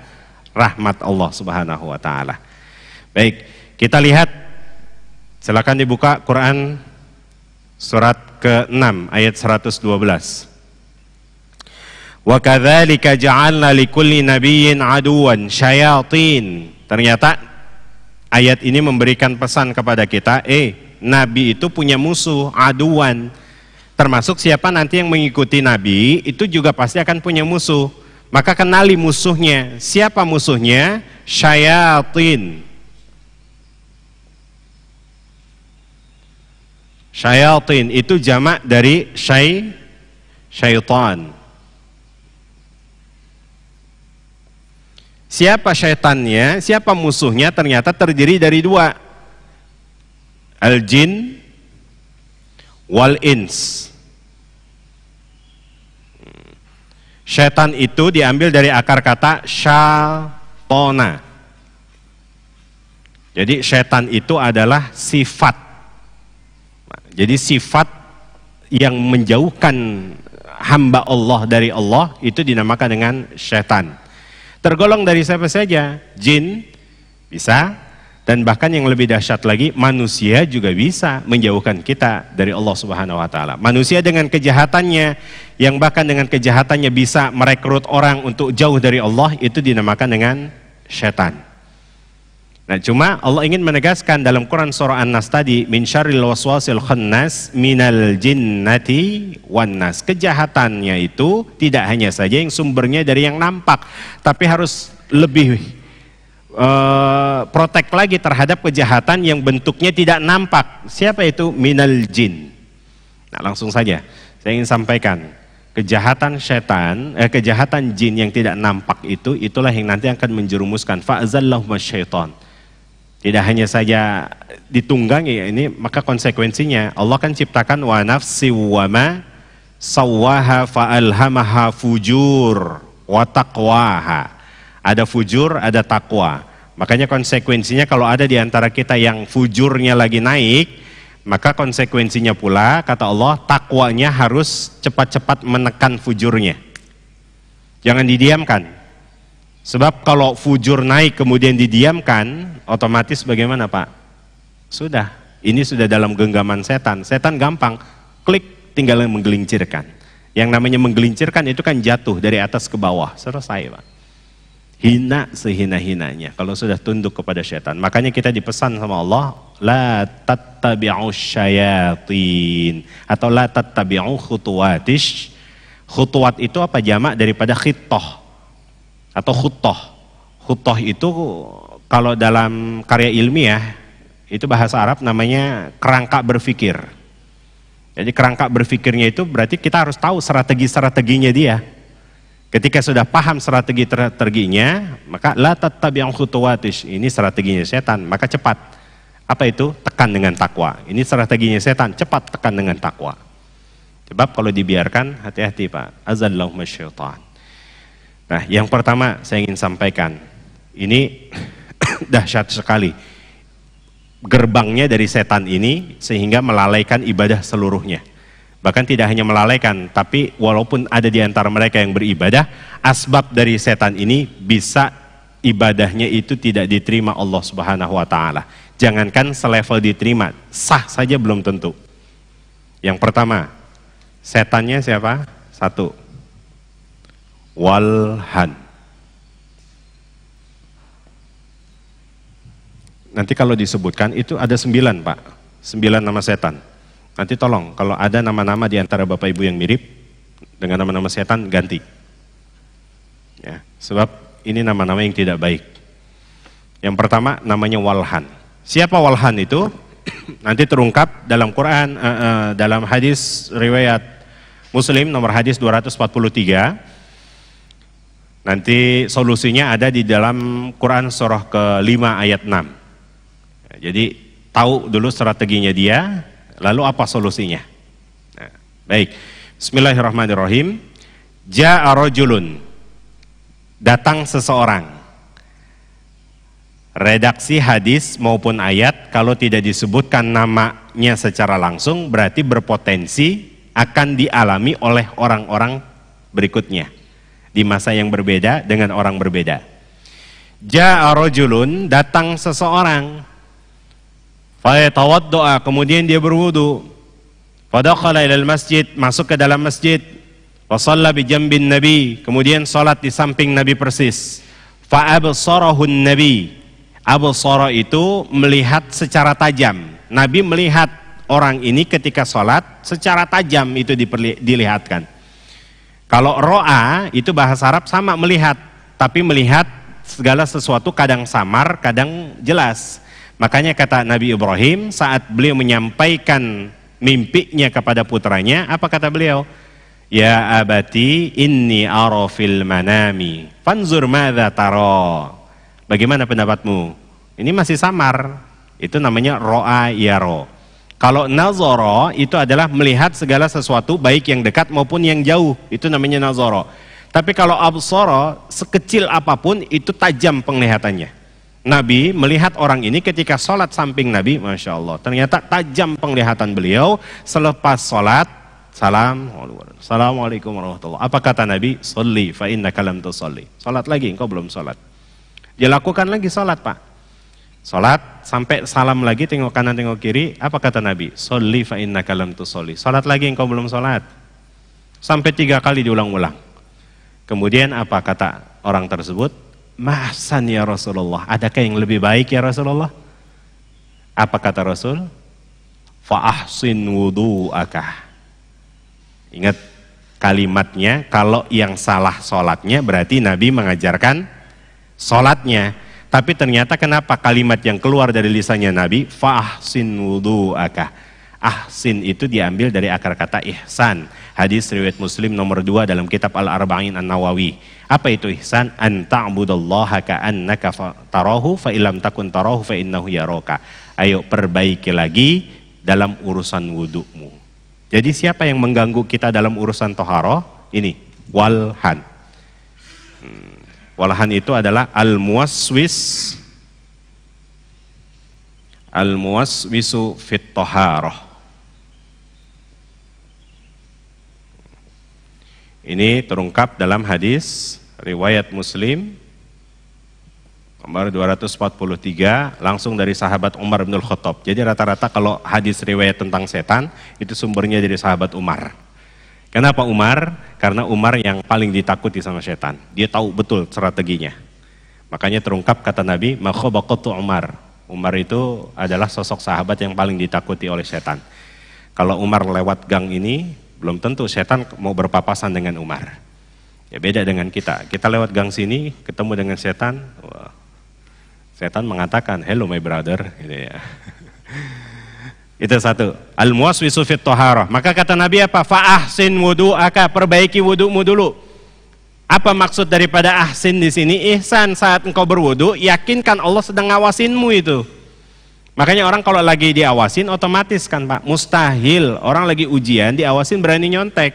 rahmat Allah Subhanahu wa taala. Baik, kita lihat, silakan dibuka Quran surat ke-6 ayat 112. Wa kadzalika ja'alna likulli nabiyyin aduwan syayatin. Ternyata ayat ini memberikan pesan kepada kita, Nabi itu punya musuh, aduan. Termasuk siapa nanti yang mengikuti Nabi, itu juga pasti akan punya musuh. Maka kenali musuhnya. Siapa musuhnya? Syayatin. Syayatin itu jamak dari syaitan. Siapa syaitannya, siapa musuhnya, ternyata terdiri dari dua. Al-jin wal ins. Syaitan itu diambil dari akar kata syatona. Jadi syaitan itu adalah sifat. Jadi sifat yang menjauhkan hamba Allah dari Allah itu dinamakan dengan syaitan. Tergolong dari siapa saja, jin bisa, dan bahkan yang lebih dahsyat lagi, manusia juga bisa menjauhkan kita dari Allah Subhanahu wa taala. Manusia dengan kejahatannya, yang bahkan dengan kejahatannya bisa merekrut orang untuk jauh dari Allah, itu dinamakan dengan syaitan. Nah, cuma Allah ingin menegaskan dalam Quran surah An-Nas tadi, min syarril waswasil khannas minal jinnati wan nas. Kejahatannya itu tidak hanya saja yang sumbernya dari yang nampak, tapi harus lebih protek lagi terhadap kejahatan yang bentuknya tidak nampak. Siapa itu? Minal jin. Nah, langsung saja saya ingin sampaikan, kejahatan setan, kejahatan jin yang tidak nampak itu, itulah yang nanti akan menjerumuskan fa'azallahumma syaitan. Tidak hanya saja ditunggangi ya, ini maka konsekuensinya Allah kan ciptakan wa nafsi wa ma sawwaha fa'alhamaha fujur wa taqwaha. Ada fujur, ada takwa. Makanya konsekuensinya kalau ada di antara kita yang fujurnya lagi naik, maka konsekuensinya pula kata Allah takwanya harus cepat-cepat menekan fujurnya. Jangan didiamkan. Sebab kalau fujur naik kemudian didiamkan, otomatis bagaimana Pak? Sudah, ini sudah dalam genggaman setan. Setan gampang, klik tinggal menggelincirkan. Yang namanya menggelincirkan itu kan jatuh dari atas ke bawah, selesai Pak. Hina sehina-hinanya kalau sudah tunduk kepada setan. Makanya kita dipesan sama Allah, la tattabi'us syayatin, atau la tattabi'u khutuwatish. Khutuwat itu apa jamak daripada khittah atau khuttoh. Khuttoh itu kalau dalam karya ilmiah itu bahasa Arab namanya kerangka berpikir. Jadi kerangka berpikirnya itu berarti kita harus tahu strategi-strateginya dia. Ketika sudah paham strategi-strateginya, maka la tattabi'u khutuwatish, ini strateginya setan, maka cepat. Apa itu? Tekan dengan takwa. Ini strateginya setan, cepat tekan dengan takwa. Sebab kalau dibiarkan, hati-hati Pak, azallahumma syaitan. Nah, yang pertama saya ingin sampaikan, ini dahsyat sekali gerbangnya dari setan ini sehingga melalaikan ibadah seluruhnya. Bahkan tidak hanya melalaikan, tapi walaupun ada di antara mereka yang beribadah, asbab dari setan ini bisa ibadahnya itu tidak diterima Allah Subhanahu wa taala. Jangankan selevel diterima, sah saja belum tentu. Yang pertama, setannya siapa? Satu, walhan. Nanti kalau disebutkan itu ada 9 Pak, 9 nama setan. Nanti tolong kalau ada nama-nama di antara Bapak Ibu yang mirip dengan nama-nama setan, ganti. Ya, sebab ini nama-nama yang tidak baik. Yang pertama namanya walhan. Siapa walhan itu? Nanti terungkap dalam Quran, dalam hadis riwayat Muslim nomor hadis 243. Nanti solusinya ada di dalam Quran surah ke-5 ayat 6. Ya, jadi tahu dulu strateginya dia, lalu apa solusinya. Nah, baik, bismillahirrahmanirrahim. Ja'a rajulun, datang seseorang. Redaksi hadis maupun ayat kalau tidak disebutkan namanya secara langsung berarti berpotensi akan dialami oleh orang-orang berikutnya di masa yang berbeda dengan orang berbeda. Ja'a rajulun, datang seseorang. Fayatawaddo'a, kemudian dia berwudu. Fadakhala ilal masjid, masuk ke dalam masjid. Wasalla bi jambin nabi, kemudian salat di samping Nabi persis. Fa'absarahun nabi, absara itu melihat secara tajam. Nabi melihat orang ini ketika salat secara tajam, itu dilihatkan. Kalau ro'a itu bahasa Arab sama melihat, tapi melihat segala sesuatu kadang samar, kadang jelas. Makanya kata Nabi Ibrahim saat beliau menyampaikan mimpinya kepada putranya, apa kata beliau? Ya abati inni ara fil manami fanzur madza tara. Bagaimana pendapatmu? Ini masih samar. Itu namanya ro'a yaro. Kalau nazara itu adalah melihat segala sesuatu baik yang dekat maupun yang jauh, itu namanya nazara. Tapi kalau absara, sekecil apapun itu tajam penglihatannya. Nabi melihat orang ini ketika sholat samping Nabi, Masya Allah, ternyata tajam penglihatan beliau. Selepas sholat, Assalamualaikum warahmatullahi wabarakatuh. Apa kata Nabi? Sholli fa innaka lam tusolli. Sholat lagi, engkau belum sholat. Dia lakukan lagi sholat Pak. Sholat sampai salam lagi, tengok kanan tengok kiri. Apa kata Nabi? Sholli fa innaka lam tusolli. Sholat lagi, engkau belum sholat. Sampai 3 kali diulang-ulang. Kemudian apa kata orang tersebut? Mahsan ya Rasulullah, adakah yang lebih baik ya Rasulullah? Apa kata Rasul? Fa-ahsin wudu'aka. Ingat kalimatnya, kalau yang salah sholatnya berarti Nabi mengajarkan sholatnya. Tapi ternyata kenapa kalimat yang keluar dari lisannya Nabi, fa-ahsin wudu'aka. Ahsin itu diambil dari akar kata ihsan. Hadis riwayat Muslim nomor 2 dalam kitab Al-Arba'in An-Nawawi. Apa itu ihsan? An ta'budallaha ka'annaka tarahu fa illam takun tarahu fa innahu yaraka. Ayo perbaiki lagi dalam urusan wudu'mu. Jadi siapa yang mengganggu kita dalam urusan toharoh? Ini walhan. Walhan itu adalah al-muwaswisu fit toharoh. Ini terungkap dalam hadis riwayat Muslim nomor 243 langsung dari sahabat Umar bin Khattab. Jadi rata-rata kalau hadis riwayat tentang setan itu sumbernya dari sahabat Umar. Kenapa Umar? Karena Umar yang paling ditakuti sama setan. Dia tahu betul strateginya. Makanya terungkap kata Nabi, "Ma khabaqatu Umar." Umar itu adalah sosok sahabat yang paling ditakuti oleh setan. Kalau Umar lewat gang ini, belum tentu setan mau berpapasan dengan Umar. Ya beda dengan kita. Kita lewat gang sini, ketemu dengan setan, wah, setan mengatakan, "Hello my brother." Gitu ya. Itu satu. Al-muwaswisu fit toharoh. Maka kata Nabi apa? Fa-ahsin wudu'aka, perbaiki wudu'mu dulu. Apa maksud daripada ahsin di sini? Ihsan, saat engkau berwudu, yakinkan Allah sedang ngawasinmu itu. Makanya orang kalau lagi diawasin otomatis kan Pak, mustahil orang lagi ujian diawasin berani nyontek.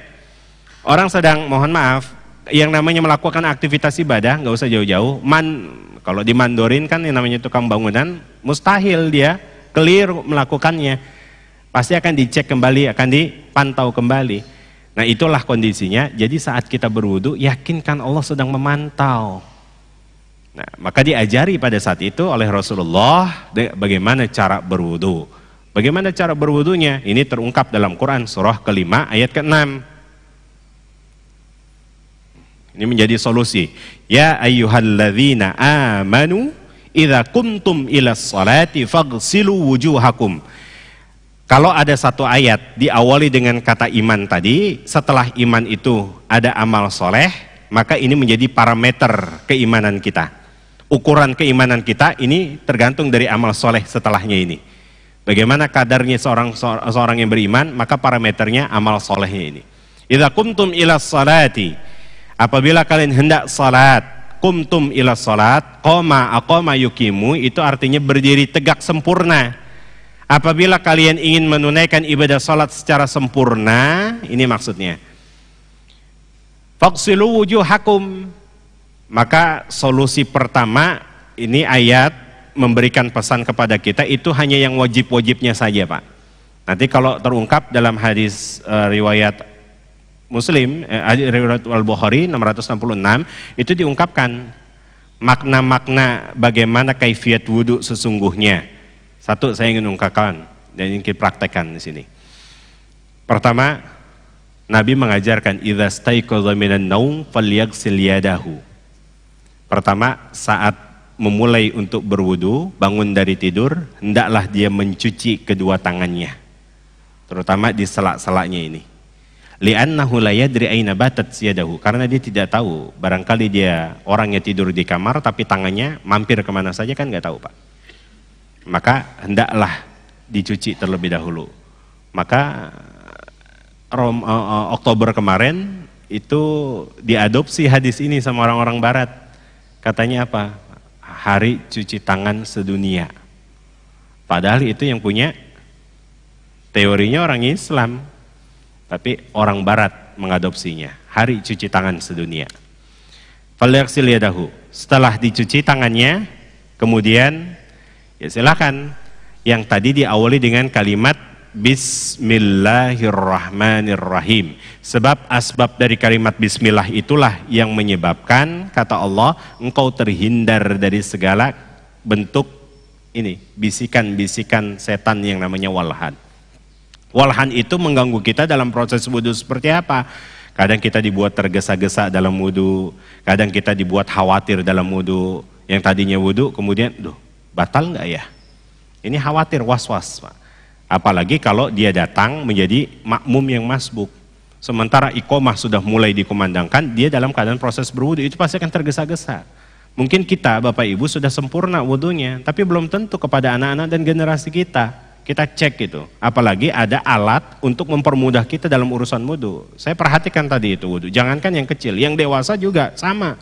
Orang sedang, mohon maaf, yang namanya melakukan aktivitas ibadah nggak usah jauh-jauh. Kalau dimandorin kan yang namanya tukang bangunan, mustahil dia clear melakukannya. Pasti akan dicek kembali, akan dipantau kembali. Nah itulah kondisinya. Jadi saat kita berwudu, yakinkan Allah sedang memantau. Nah, maka diajari pada saat itu oleh Rasulullah bagaimana cara berwudu. Bagaimana cara berwudunya? Ini terungkap dalam Quran surah ke-5 ayat ke-6. Ini menjadi solusi. Ya ayyuhalladzina amanu idza kuntum ilas salati faghsilu wujuhakum. Kalau ada satu ayat diawali dengan kata iman tadi, setelah iman itu ada amal soleh, maka ini menjadi parameter keimanan kita. Ukuran keimanan kita ini tergantung dari amal soleh setelahnya ini. Bagaimana kadarnya seorang yang beriman, maka parameternya amal solehnya ini. Idza kumtum ilas salati, apabila kalian hendak salat, kumtum ilas salat, qoma aqama yukimu, itu artinya berdiri tegak sempurna. Apabila kalian ingin menunaikan ibadah salat secara sempurna, ini maksudnya. Faghsilu wujuhakum. Maka solusi pertama, ini ayat memberikan pesan kepada kita, itu hanya yang wajib-wajibnya saja Pak. Nanti kalau terungkap dalam hadis riwayat Muslim, riwayat Al-Bukhari 666, itu diungkapkan makna-makna bagaimana kaifiat wudu sesungguhnya. Satu saya ingin ungkapkan dan ingin praktekkan di sini. Pertama, Nabi mengajarkan idza staiqadha minan naum falyaghsil yadahu. Pertama, saat memulai untuk berwudu, bangun dari tidur, hendaklah dia mencuci kedua tangannya. Terutama di selak-selaknya ini. Li'annahu la yadri aina batat yadahu, karena dia tidak tahu, barangkali dia orangnya tidur di kamar tapi tangannya mampir kemana saja kan nggak tahu Pak. Maka hendaklah dicuci terlebih dahulu. Maka Oktober kemarin itu diadopsi hadis ini sama orang-orang barat. Katanya apa? Hari cuci tangan sedunia. Padahal itu yang punya teorinya orang Islam, tapi orang barat mengadopsinya. Hari cuci tangan sedunia. Falyaghsil yadahu. Setelah dicuci tangannya, kemudian ya silakan. Yang tadi diawali dengan kalimat Bismillahirrahmanirrahim. Sebab asbab dari kalimat Bismillah itulah yang menyebabkan, kata Allah, engkau terhindar dari segala bentuk ini bisikan-bisikan setan yang namanya walhan. Walhan itu mengganggu kita dalam proses wudu seperti apa? Kadang kita dibuat tergesa-gesa dalam wudu, kadang kita dibuat khawatir dalam wudu. Yang tadinya wudu kemudian, duh, batal nggak ya? Ini khawatir, was-was, Pak. Apalagi kalau dia datang menjadi makmum yang masbuk. Sementara iqomah sudah mulai dikumandangkan, dia dalam keadaan proses berwudu, itu pasti akan tergesa-gesa. Mungkin kita, Bapak Ibu, sudah sempurna wudunya, tapi belum tentu kepada anak-anak dan generasi kita. Kita cek gitu, apalagi ada alat untuk mempermudah kita dalam urusan wudu. Saya perhatikan tadi itu wudu, jangankan yang kecil, yang dewasa juga sama,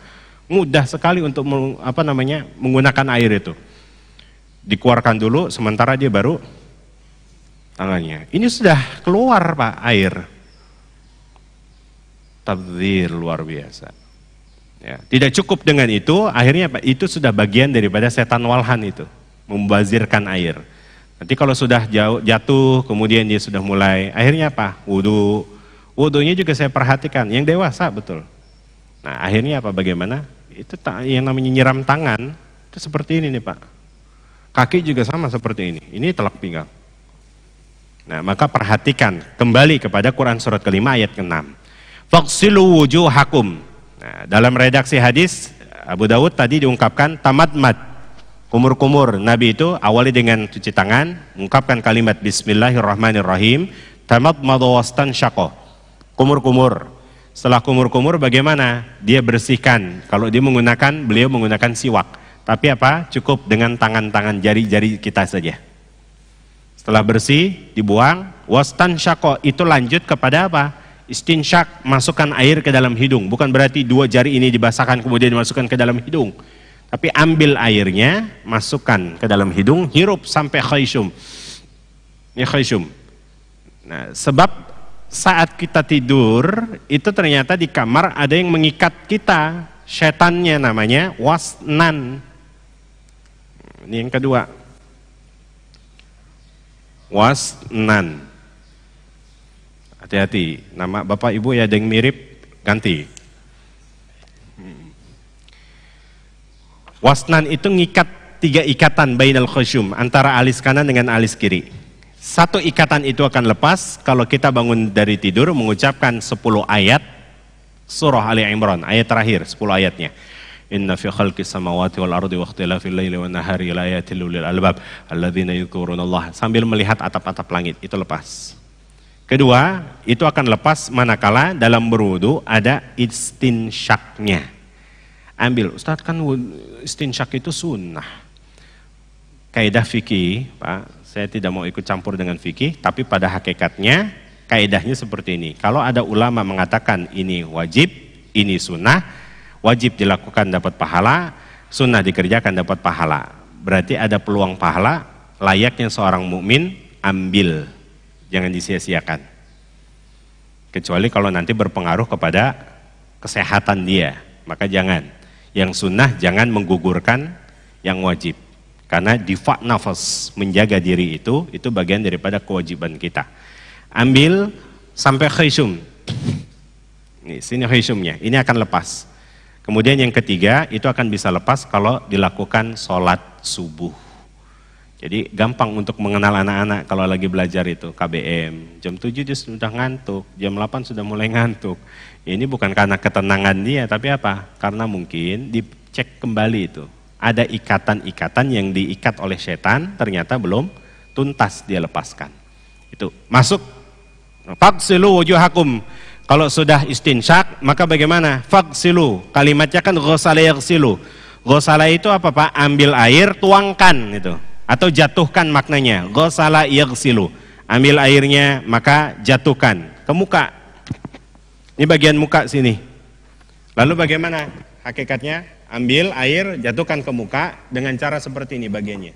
mudah sekali untuk menggunakan air itu. Dikeluarkan dulu, sementara dia baru tangannya. Ini sudah keluar Pak air. Tabdzir luar biasa. Ya, tidak cukup dengan itu, akhirnya Pak, itu sudah bagian daripada setan walhan itu, membazirkan air. Nanti kalau sudah jatuh, kemudian dia sudah mulai, akhirnya apa? Wudunya juga saya perhatikan, yang dewasa betul. Nah akhirnya apa? Bagaimana? Itu yang namanya nyiram tangan, itu seperti ini nih Pak. Kaki juga sama seperti ini telak pinggang. Nah maka perhatikan, kembali kepada Quran surat kelima ayat ke-6. Faghsilu wujuhakum. Nah, dalam redaksi hadis, Abu Dawud tadi diungkapkan tamadmad. Kumur-kumur, Nabi itu awali dengan cuci tangan, mengungkapkan kalimat Bismillahirrahmanirrahim, tamadmadu wastansyaqa. Kumur-kumur. Setelah kumur-kumur bagaimana? Dia bersihkan. Kalau dia beliau menggunakan siwak. Tapi apa? Cukup dengan tangan-tangan jari-jari kita saja. Setelah bersih, dibuang. Wastansyaqa, itu lanjut kepada apa? Istinsyak, masukkan air ke dalam hidung. Bukan berarti dua jari ini dibasahkan kemudian dimasukkan ke dalam hidung. Tapi ambil airnya, masukkan ke dalam hidung, hirup sampai khayshum. Ini khayshum. Nah, sebab saat kita tidur, itu ternyata di kamar ada yang mengikat kita. Setannya namanya wasnan. Ini yang kedua. Wasnan. Hati-hati, nama Bapak Ibu ya ada yang mirip, ganti. Wasnan itu ngikat 3 ikatan bainal khusyum, antara alis kanan dengan alis kiri. 1 ikatan itu akan lepas kalau kita bangun dari tidur mengucapkan 10 ayat surah Ali Imran, ayat terakhir 10 ayatnya. Inna fi khalqis samawati wal ardi wa ikhtilafil laili wan nahari laayatil lil albab alladzina yadhkurunallaha, sambil melihat atap-atap langit, itu lepas. Kedua, itu akan lepas manakala dalam berwudu ada istinsyaknya. Ambil, Ustadz kan istinsyak itu sunnah. Kaidah fikih, Pak, saya tidak mau ikut campur dengan fikih, tapi pada hakikatnya kaidahnya seperti ini. Kalau ada ulama mengatakan ini wajib, ini sunnah, wajib dilakukan dapat pahala, sunnah dikerjakan dapat pahala. Berarti ada peluang pahala, layaknya seorang mukmin ambil, jangan disia-siakan. Kecuali kalau nanti berpengaruh kepada kesehatan dia, maka jangan. Yang sunnah jangan menggugurkan yang wajib. Karena difa' nafas, menjaga diri itu bagian daripada kewajiban kita. Ambil sampai khayshum. Ini sini khayshumnya, ini akan lepas. Kemudian yang ketiga, itu akan bisa lepas kalau dilakukan sholat subuh. Jadi gampang untuk mengenal anak-anak kalau lagi belajar itu, KBM. Jam 7 dia sudah ngantuk, jam 8 sudah mulai ngantuk. Ini bukan karena ketenangan dia, tapi apa? Karena mungkin dicek kembali itu. Ada ikatan-ikatan yang diikat oleh setan, ternyata belum tuntas dia lepaskan. Itu masuk. Faghsilu wujuhakum. Kalau sudah istinsyak, maka bagaimana? Faghsilu. Kalimatnya kan ghasala yaghsilu. Ghasala itu apa Pak? Ambil air, tuangkan itu. Atau jatuhkan maknanya. Ghasala yaghsilu. Ambil airnya, maka jatuhkan ke muka. Ini bagian muka sini. Lalu bagaimana hakikatnya? Ambil air, jatuhkan ke muka dengan cara seperti ini bagiannya.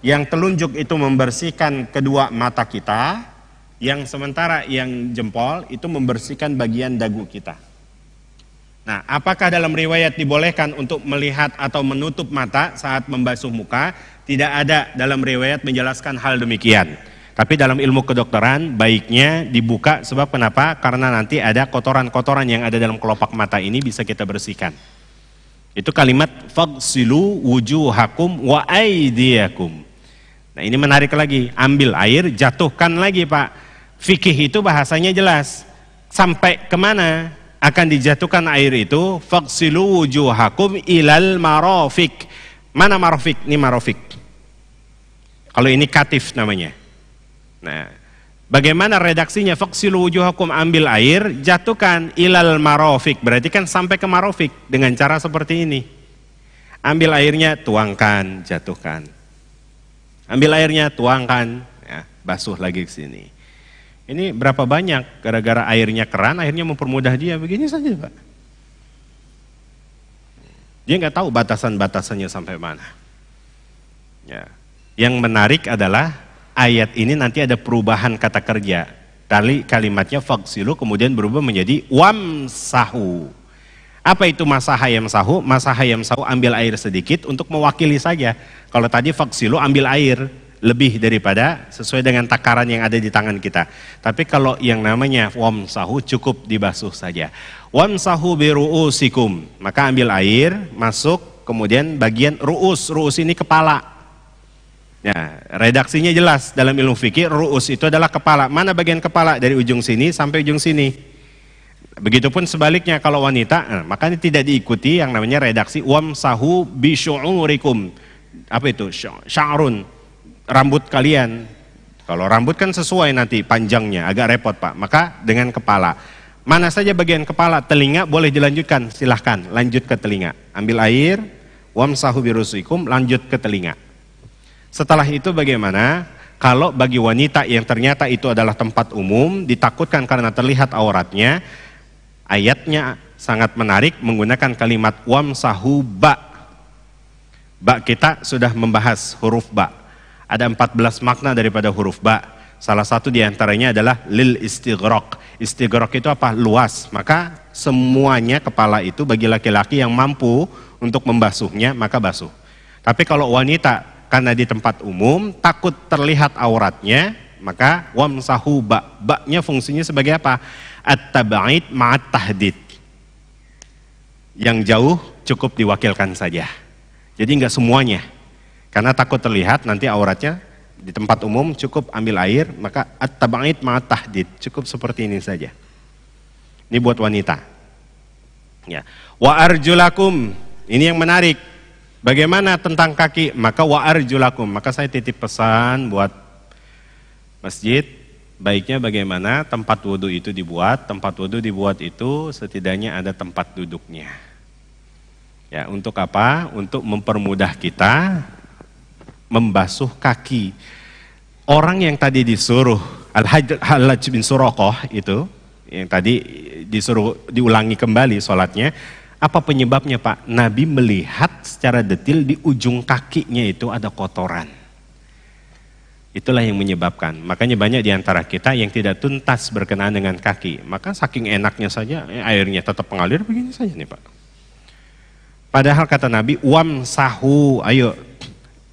Yang telunjuk itu membersihkan kedua mata kita, yang sementara yang jempol itu membersihkan bagian dagu kita. Nah, apakah dalam riwayat dibolehkan untuk melihat atau menutup mata saat membasuh muka? Tidak ada dalam riwayat menjelaskan hal demikian. Tapi dalam ilmu kedokteran baiknya dibuka, sebab kenapa? Karena nanti ada kotoran-kotoran yang ada dalam kelopak mata ini bisa kita bersihkan. Itu kalimat faghsilu wujuhakum wa aydiyakum. Nah ini menarik lagi, ambil air, jatuhkan lagi Pak. Fikih itu bahasanya jelas. Sampai kemana akan dijatuhkan air itu? Faghsilu wujuhakum ilal marafiq. Mana marafiq? Ini marafiq. Kalau ini katif namanya. Nah, bagaimana redaksinya? Faghsilu wujuhakum, ambil air, jatuhkan ilal marafiq. Berarti kan sampai ke marafiq dengan cara seperti ini. Ambil airnya, tuangkan, jatuhkan. Ambil airnya, tuangkan, ya, basuh lagi ke sini. Ini berapa banyak gara-gara airnya keran, akhirnya mempermudah dia begini saja, Pak. Dia nggak tahu batasan-batasannya sampai mana. Ya. Yang menarik adalah ayat ini nanti ada perubahan kata kerja. Tadi kalimatnya faghsilu kemudian berubah menjadi wamsahu. Apa itu masaha yamsahu? Masaha yamsahu, ambil air sedikit untuk mewakili saja. Kalau tadi faghsilu, ambil air lebih daripada sesuai dengan takaran yang ada di tangan kita. Tapi kalau yang namanya wamsahu cukup dibasuh saja. Wamsahu biru'usikum, maka ambil air, masuk, kemudian bagian ru'us. Ru'us ini kepala. Ya, redaksinya jelas dalam ilmu fikih, ru'us itu adalah kepala. Mana bagian kepala? Dari ujung sini sampai ujung sini. Begitupun sebaliknya kalau wanita, makanya tidak diikuti yang namanya redaksi wamsahu bisyu'urikum. Apa itu? Sya'run. Rambut kalian. Kalau rambut kan sesuai nanti panjangnya, agak repot Pak. Maka dengan kepala. Mana saja bagian kepala, telinga boleh dilanjutkan, silahkan lanjut ke telinga. Ambil air, wamsahu birusikum, lanjut ke telinga. Setelah itu bagaimana? Kalau bagi wanita yang ternyata itu adalah tempat umum, ditakutkan karena terlihat auratnya, ayatnya sangat menarik menggunakan kalimat wamsahu ba. Ba kita sudah membahas huruf ba. Ada 14 makna daripada huruf ba. Salah satu diantaranya adalah lil istighraq. Istighraq itu apa? Luas. Maka semuanya kepala itu bagi laki-laki yang mampu untuk membasuhnya, maka basuh. Tapi kalau wanita karena di tempat umum takut terlihat auratnya, maka wamsahu ba. Ba-nya fungsinya sebagai apa? At-tab'id ma'at tahdid. Yang jauh cukup diwakilkan saja. Jadi enggak semuanya. Karena takut terlihat nanti auratnya di tempat umum, cukup ambil air, maka at-tab'id ma'at tahdid, cukup seperti ini saja. Ini buat wanita. Ya. Wa arjulakum, ini yang menarik. Bagaimana tentang kaki? Maka wa arjulakum, maka saya titip pesan buat masjid, baiknya bagaimana tempat wudhu itu dibuat. Tempat wudhu dibuat itu setidaknya ada tempat duduknya. Ya, untuk apa? Untuk mempermudah kita membasuh kaki. Orang yang tadi disuruh Al-Hajj bin Suraqah itu, yang tadi disuruh diulangi kembali sholatnya, apa penyebabnya Pak? Nabi melihat secara detil di ujung kakinya itu ada kotoran. Itulah yang menyebabkan. Makanya banyak diantara kita yang tidak tuntas berkenaan dengan kaki. Maka saking enaknya saja airnya tetap mengalir begini saja nih Pak. Padahal kata Nabi wamsahu, ayo.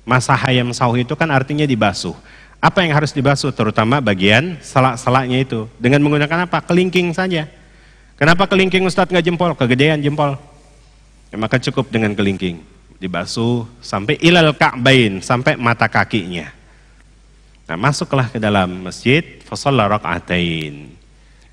Masaha yamsahu itu kan artinya dibasuh. Apa yang harus dibasuh? Terutama bagian selak-selaknya itu. Dengan menggunakan apa? Kelingking saja. Kenapa kelingking Ustadz nggak jempol? Kegedean jempol. Ya, maka cukup dengan kelingking. Dibasuh sampai ilal ka'bain, sampai mata kakinya. Nah, masuklah ke dalam masjid, fasalla raka'atain.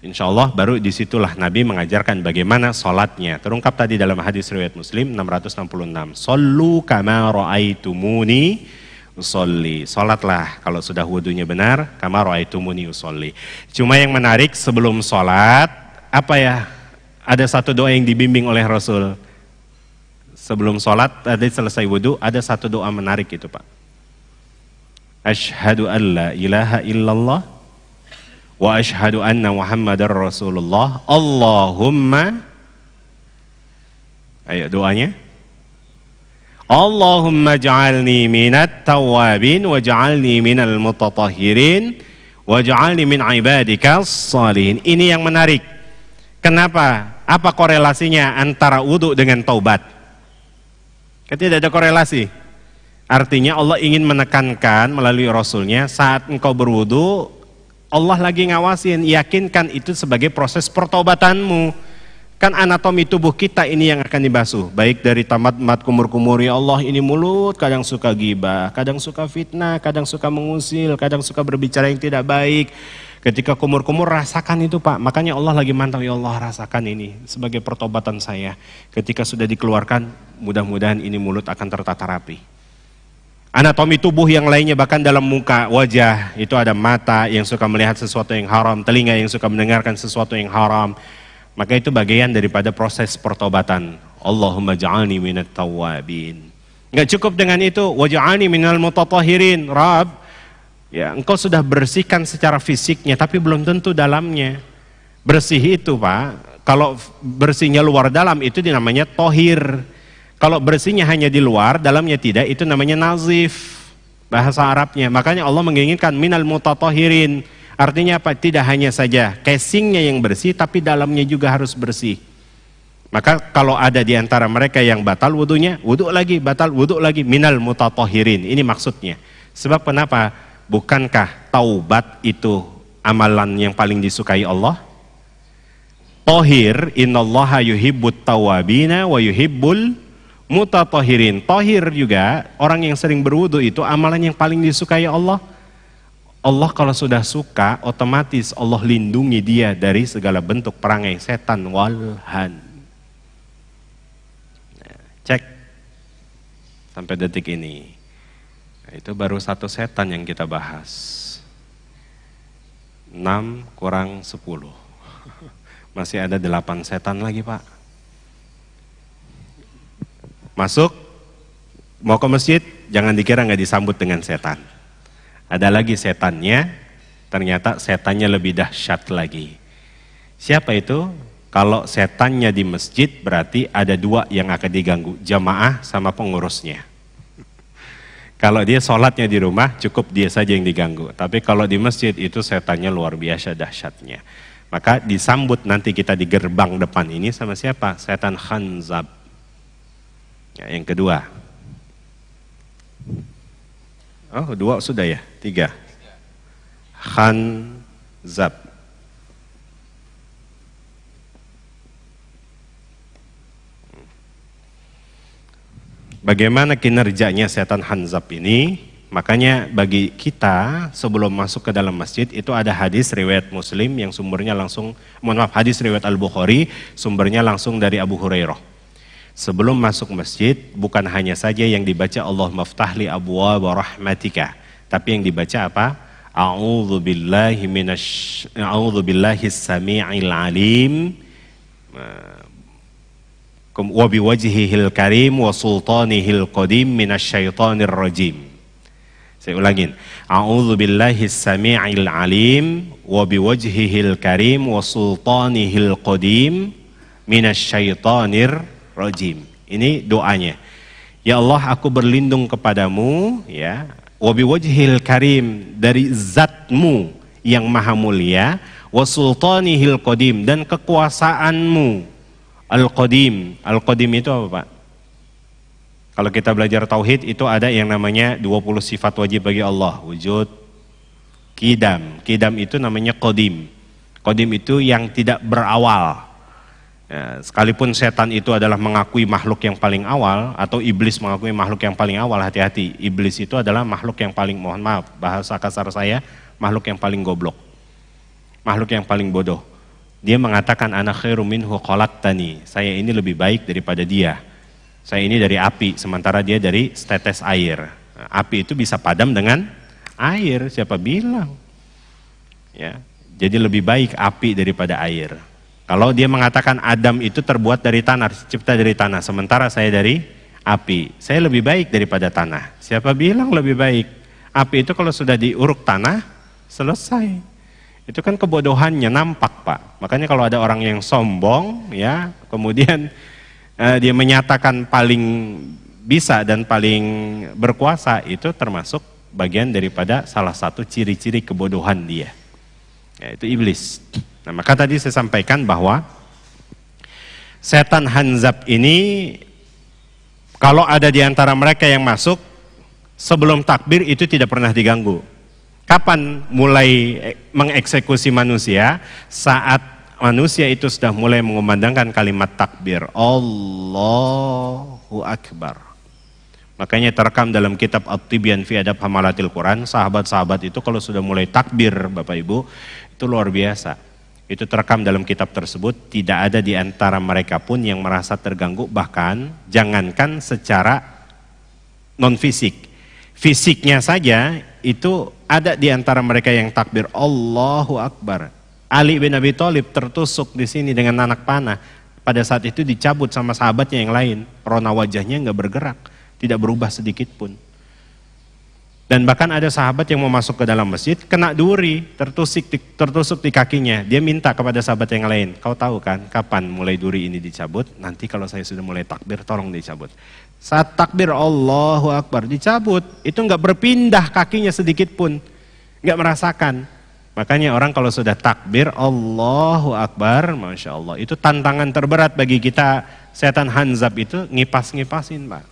Insyaallah baru disitulah Nabi mengajarkan bagaimana sholatnya. Terungkap tadi dalam hadis riwayat Muslim 666. Sallu kama ra'aitumuni usolli. Sholatlah kalau sudah wudunya benar, kama ra'aitumuni usolli. Cuma yang menarik sebelum sholat, apa ya? Ada satu doa yang dibimbing oleh Rasul. Sebelum sholat, tadi selesai wudu, ada satu doa menarik itu Pak. Asyhadu an la ilaha illallah wa asyhadu anna Muhammadar Rasulullah. Allahumma, ayo doanya. Allahumma ja'alni minat tawabin wa ja'alni minal mutatahhirin wa ja'alni min ibadikas salihin. Ini yang menarik. Kenapa? Apa korelasinya antara wudu dengan taubat? Tidak ada korelasi. Artinya Allah ingin menekankan melalui Rasulnya, saat engkau berwudu Allah lagi ngawasin, yakinkan itu sebagai proses pertobatanmu. Kan anatomi tubuh kita ini yang akan dibasuh. Baik dari tamat kumur-kumur, ya Allah ini mulut, kadang suka gibah, kadang suka fitnah, kadang suka mengusil, kadang suka berbicara yang tidak baik. Ketika kumur-kumur rasakan itu Pak. Makanya Allah lagi mantap, ya Allah rasakan ini sebagai pertobatan saya. Ketika sudah dikeluarkan, mudah-mudahan ini mulut akan tertata rapi. Anatomi tubuh yang lainnya, bahkan dalam muka, wajah, itu ada mata yang suka melihat sesuatu yang haram, telinga yang suka mendengarkan sesuatu yang haram. Maka itu bagian daripada proses pertobatan. Allahumma ja'alni minat tawabin. Nggak cukup dengan itu, waj'alni minal mutatahhirin. Rabb, ya, engkau sudah bersihkan secara fisiknya, tapi belum tentu dalamnya. Bersih itu Pak, kalau bersihnya luar dalam itu namanya tohir. Kalau bersihnya hanya di luar, dalamnya tidak, itu namanya nazif. Bahasa Arabnya. Makanya Allah menginginkan minal mutatahhirin. Artinya apa? Tidak hanya saja casingnya yang bersih, tapi dalamnya juga harus bersih. Maka kalau ada di antara mereka yang batal wudunya, wudu lagi, batal wudu lagi, minal mutatahhirin. Ini maksudnya. Sebab kenapa? Bukankah taubat itu amalan yang paling disukai Allah? Tohir, innallaha yuhibbut tawabina wa yuhibbul mutatahhirin. Tohir juga, orang yang sering berwudu itu amalan yang paling disukai Allah. Allah kalau sudah suka, otomatis Allah lindungi dia dari segala bentuk perangai setan walhan. Cek sampai detik ini. Nah, itu baru satu setan yang kita bahas. 6 kurang 10. Masih ada 8 setan lagi Pak. Masuk, mau ke masjid, jangan dikira nggak disambut dengan setan. Ada lagi setannya, ternyata setannya lebih dahsyat lagi. Siapa itu? Kalau setannya di masjid berarti ada 2 yang akan diganggu, jamaah sama pengurusnya. Kalau dia sholatnya di rumah cukup dia saja yang diganggu. Tapi kalau di masjid itu setannya luar biasa dahsyatnya. Maka disambut nanti kita di gerbang depan ini sama siapa? Setan Khanzab. Ya, yang kedua. Oh 2 sudah ya? 3. Khanzab. Bagaimana kinerjanya setan Khanzab ini? Makanya bagi kita sebelum masuk ke dalam masjid itu ada hadis riwayat Muslim yang sumbernya langsung, hadis riwayat Al-Bukhari sumbernya langsung dari Abu Hurairah. Sebelum masuk masjid bukan hanya saja yang dibaca Allah maftahli abwaaba rahmatika, tapi yang dibaca apa? A'udzu billahis samii'il alim wa biwajhihil karim wa sultanihil qadim minasyaitonir rajim. Saya ulangin. A'udzu billahis samii'il alim wa biwajhihil karim wa sultanihil qadim minasyaitonir rajim. Ini doanya. Ya Allah, aku berlindung kepadamu ya, wa biwajhihil karim, dari zatmu yang maha mulia, wa sultanihil qadim, dan kekuasaanmu Al-Qadim. Al-Qadim itu apa Pak? Kalau kita belajar Tauhid itu ada yang namanya 20 sifat wajib bagi Allah. Wujud, Qidam. Qidam itu namanya Qadim. Qadim itu yang tidak berawal. Ya, sekalipun setan itu adalah mengakui makhluk yang paling awal, atau iblis mengakui makhluk yang paling awal, hati-hati. Iblis itu adalah makhluk yang paling, mohon maaf, bahasa kasar saya, makhluk yang paling goblok. Makhluk yang paling bodoh. Dia mengatakan ana khairum minhu khalaqtani. Saya ini lebih baik daripada dia. Saya ini dari api, sementara dia dari setetes air. Api itu bisa padam dengan air, siapa bilang? Ya, jadi lebih baik api daripada air. Kalau dia mengatakan Adam itu terbuat dari tanah, cipta dari tanah, sementara saya dari api. Saya lebih baik daripada tanah. Siapa bilang lebih baik? Api itu kalau sudah diuruk tanah, selesai. Itu kan kebodohannya nampak Pak. Makanya kalau ada orang yang sombong ya, kemudian dia menyatakan paling bisa dan paling berkuasa, itu termasuk bagian daripada salah satu ciri-ciri kebodohan dia. Ya, itu iblis. Nah, maka tadi saya sampaikan bahwa setan Khanzab ini kalau ada di antara mereka yang masuk sebelum takbir itu tidak pernah diganggu. Kapan mulai mengeksekusi manusia? Saat manusia itu sudah mulai mengumandangkan kalimat takbir, Allahu Akbar. Makanya terekam dalam kitab At-Tibyan fi Adab Hamalatil Quran, sahabat-sahabat itu kalau sudah mulai takbir, Bapak Ibu, itu luar biasa. Itu terekam dalam kitab tersebut, tidak ada di antara mereka pun yang merasa terganggu, bahkan jangankan secara non-fisik. Fisiknya saja itu ada di antara mereka yang takbir Allahu Akbar. Ali bin Abi Thalib tertusuk di sini dengan anak panah. Pada saat itu dicabut sama sahabatnya yang lain. Rona wajahnya nggak bergerak, tidak berubah sedikit pun. Dan bahkan ada sahabat yang mau masuk ke dalam masjid, kena duri, tertusuk di kakinya. Dia minta kepada sahabat yang lain, kau tahu kan kapan mulai duri ini dicabut? Nanti kalau saya sudah mulai takbir, tolong dicabut. Saat takbir Allahu Akbar, dicabut. Itu nggak berpindah kakinya sedikit pun, nggak merasakan. Makanya orang kalau sudah takbir Allahu Akbar, Masya Allah, itu tantangan terberat bagi kita. Setan Hanzab itu ngipas-ngipasin, Pak.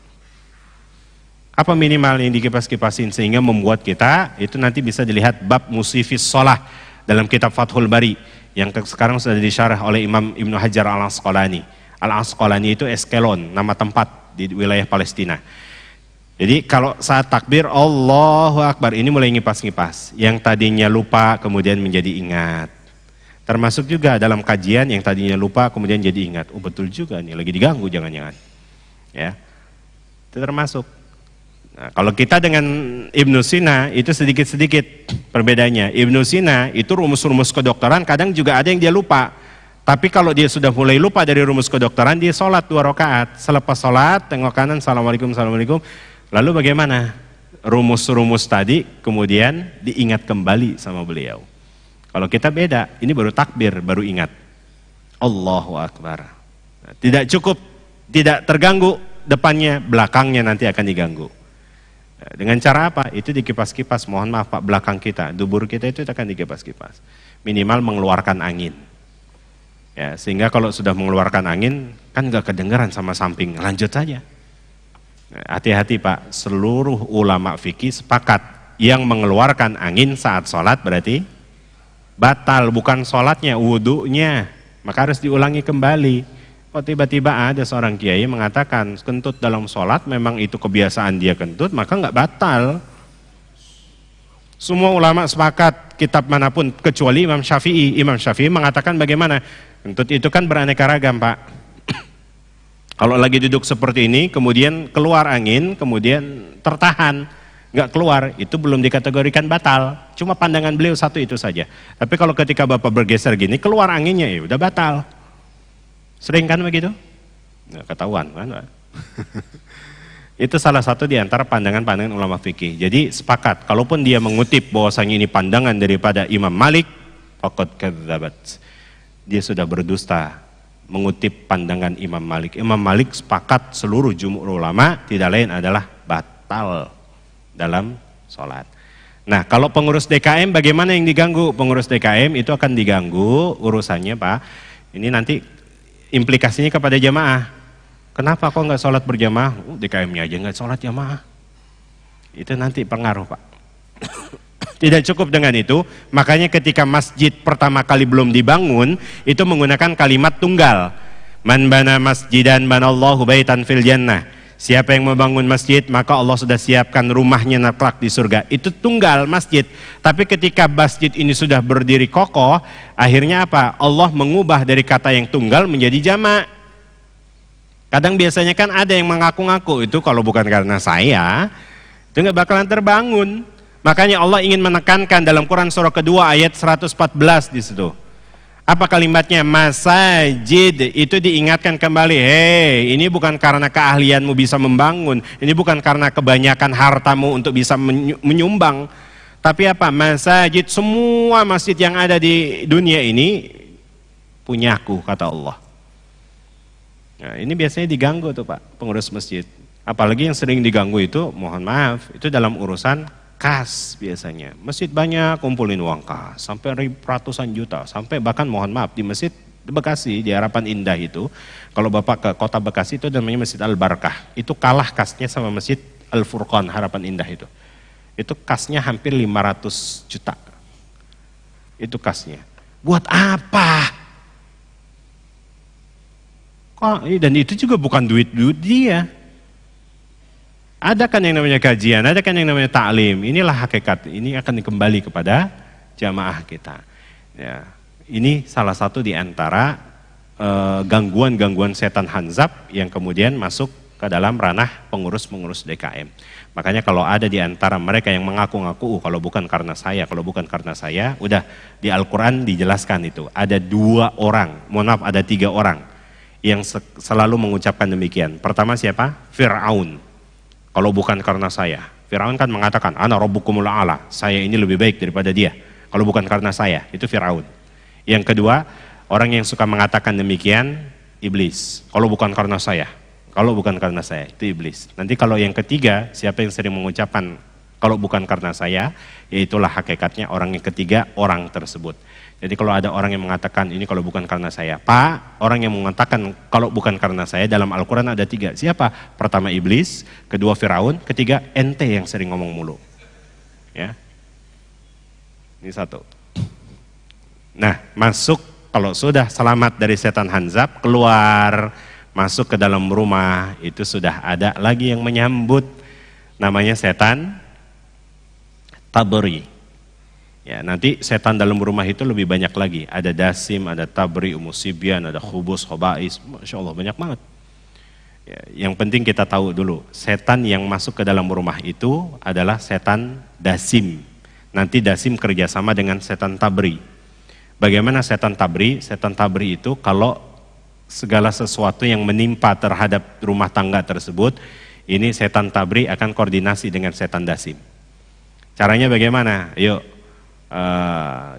Apa minimal yang dikipas-kipasin sehingga membuat kita, itu nanti bisa dilihat bab musifis sholah dalam kitab Fathul Bari yang sekarang sudah disyarah oleh Imam Ibnu Hajar Al-Asqalani. Al-Asqalani itu Eskelon, nama tempat di wilayah Palestina. Jadi kalau saat takbir Allahu Akbar ini mulai ngipas-ngipas. Yang tadinya lupa kemudian menjadi ingat. Termasuk juga dalam kajian yang tadinya lupa kemudian jadi ingat. Oh betul juga nih, lagi diganggu jangan-jangan. Ya, itu termasuk. Nah, kalau kita dengan Ibnu Sina itu sedikit-sedikit perbedaannya. Ibnu Sina itu rumus-rumus kedokteran kadang juga ada yang dia lupa. Tapi kalau dia sudah mulai lupa dari rumus kedokteran, dia sholat 2 rakaat. Selepas sholat, tengok kanan, Assalamualaikum, Assalamualaikum. Lalu bagaimana? Rumus-rumus tadi kemudian diingat kembali sama beliau. Kalau kita beda, ini baru takbir, baru ingat. Allahu Akbar. Nah, tidak cukup, tidak terganggu depannya, belakangnya nanti akan diganggu. Dengan cara apa? Itu dikipas-kipas, mohon maaf Pak, belakang kita, dubur kita itu akan dikipas-kipas. Minimal mengeluarkan angin. Ya, sehingga kalau sudah mengeluarkan angin, kan gak kedengeran sama samping, lanjut saja. Hati-hati Pak, seluruh ulama fikih sepakat, yang mengeluarkan angin saat sholat berarti batal, bukan sholatnya, wudunya. Maka harus diulangi kembali. Kok tiba-tiba ada seorang kiai mengatakan kentut dalam sholat memang itu kebiasaan dia kentut, maka nggak batal. Semua ulama sepakat, kitab manapun kecuali Imam Syafi'i. Imam Syafi'i mengatakan bagaimana? Kentut itu kan beraneka ragam Pak. Kalau lagi duduk seperti ini, kemudian keluar angin, kemudian tertahan, nggak keluar, itu belum dikategorikan batal. Cuma pandangan beliau satu itu saja. Tapi kalau ketika Bapak bergeser gini, keluar anginnya ya udah batal. Sering kan begitu? Nggak ketahuan kan Pak? Itu salah satu di antara pandangan-pandangan ulama fikih. Jadi sepakat, kalaupun dia mengutip bahwasanya ini pandangan daripada Imam Malik, faqad kadzabat. Dia sudah berdusta mengutip pandangan Imam Malik. Imam Malik sepakat seluruh jumhur ulama tidak lain adalah batal dalam sholat. Nah kalau pengurus DKM bagaimana yang diganggu? Pengurus DKM itu akan diganggu urusannya Pak. Ini nanti implikasinya kepada jamaah. Kenapa kok nggak sholat berjamaah? DKM-nya aja nggak sholat jamaah. Itu nanti pengaruh Pak. Tidak cukup dengan itu, makanya ketika masjid pertama kali belum dibangun, itu menggunakan kalimat tunggal. Man bana masjidan banallahu baitan fil jannah. Siapa yang membangun masjid, maka Allah sudah siapkan rumahnya kelak di surga. Itu tunggal masjid. Tapi ketika masjid ini sudah berdiri kokoh, akhirnya apa? Allah mengubah dari kata yang tunggal menjadi jamak. Kadang biasanya kan ada yang mengaku-ngaku, itu kalau bukan karena saya, itu nggak bakalan terbangun. Makanya Allah ingin menekankan dalam Quran surah kedua ayat 114 di situ. Apa kalimatnya? Masajid, itu diingatkan kembali. Hei, ini bukan karena keahlianmu bisa membangun, ini bukan karena kebanyakan hartamu untuk bisa menyumbang. Tapi apa? Masajid, semua masjid yang ada di dunia ini punyaku, kata Allah. Nah, ini biasanya diganggu tuh Pak, pengurus masjid. Apalagi yang sering diganggu itu, mohon maaf, itu dalam urusan kas biasanya. Masjid banyak kumpulin uang kas, sampai ratusan juta, sampai bahkan mohon maaf di masjid di Bekasi, di Harapan Indah itu, kalau Bapak ke kota Bekasi itu namanya Masjid Al-Barkah, itu kalah kasnya sama Masjid Al-Furqan Harapan Indah itu. Itu kasnya hampir 500 juta. Itu kasnya. Buat apa? Kok, dan itu juga bukan duit dia. Ada kan yang namanya kajian, ada kan yang namanya ta'lim. Inilah hakikat, ini akan kembali kepada jamaah kita. Ya, ini salah satu di antara gangguan-gangguan setan hanzab yang kemudian masuk ke dalam ranah pengurus-pengurus DKM. Makanya kalau ada di antara mereka yang mengaku-ngaku, kalau bukan karena saya, udah di Al-Quran dijelaskan itu. Ada 2 orang, mohon maaf ada 3 orang yang selalu mengucapkan demikian. Pertama siapa? Fir'aun. Kalau bukan karena saya. Fir'aun kan mengatakan, ana rabbukumul a'la, saya ini lebih baik daripada dia. Kalau bukan karena saya, itu Fir'aun. Yang kedua, orang yang suka mengatakan demikian, iblis. Kalau bukan karena saya, itu iblis. Nanti kalau yang ketiga, siapa yang sering mengucapkan kalau bukan karena saya, yaitulah hakikatnya orang yang ketiga, orang tersebut. Jadi kalau ada orang yang mengatakan ini kalau bukan karena saya, Pak, orang yang mengatakan kalau bukan karena saya dalam Al-Quran ada 3. Siapa? Pertama iblis, kedua Firaun, ketiga ente yang sering ngomong mulu. Ya, ini 1. Nah, masuk kalau sudah selamat dari setan hanzab, keluar, masuk ke dalam rumah, itu sudah ada lagi yang menyambut, namanya setan tabri. Ya, nanti setan dalam rumah itu lebih banyak lagi. Ada dasim, ada tabri, umusibyan, ada khubus, khobais. Masya Allah banyak banget. Ya, yang penting kita tahu dulu, setan yang masuk ke dalam rumah itu adalah setan dasim. Nanti dasim kerjasama dengan setan tabri. Bagaimana setan tabri? Setan tabri itu kalau segala sesuatu yang menimpa terhadap rumah tangga tersebut, ini setan tabri akan koordinasi dengan setan dasim. Caranya bagaimana? Yuk.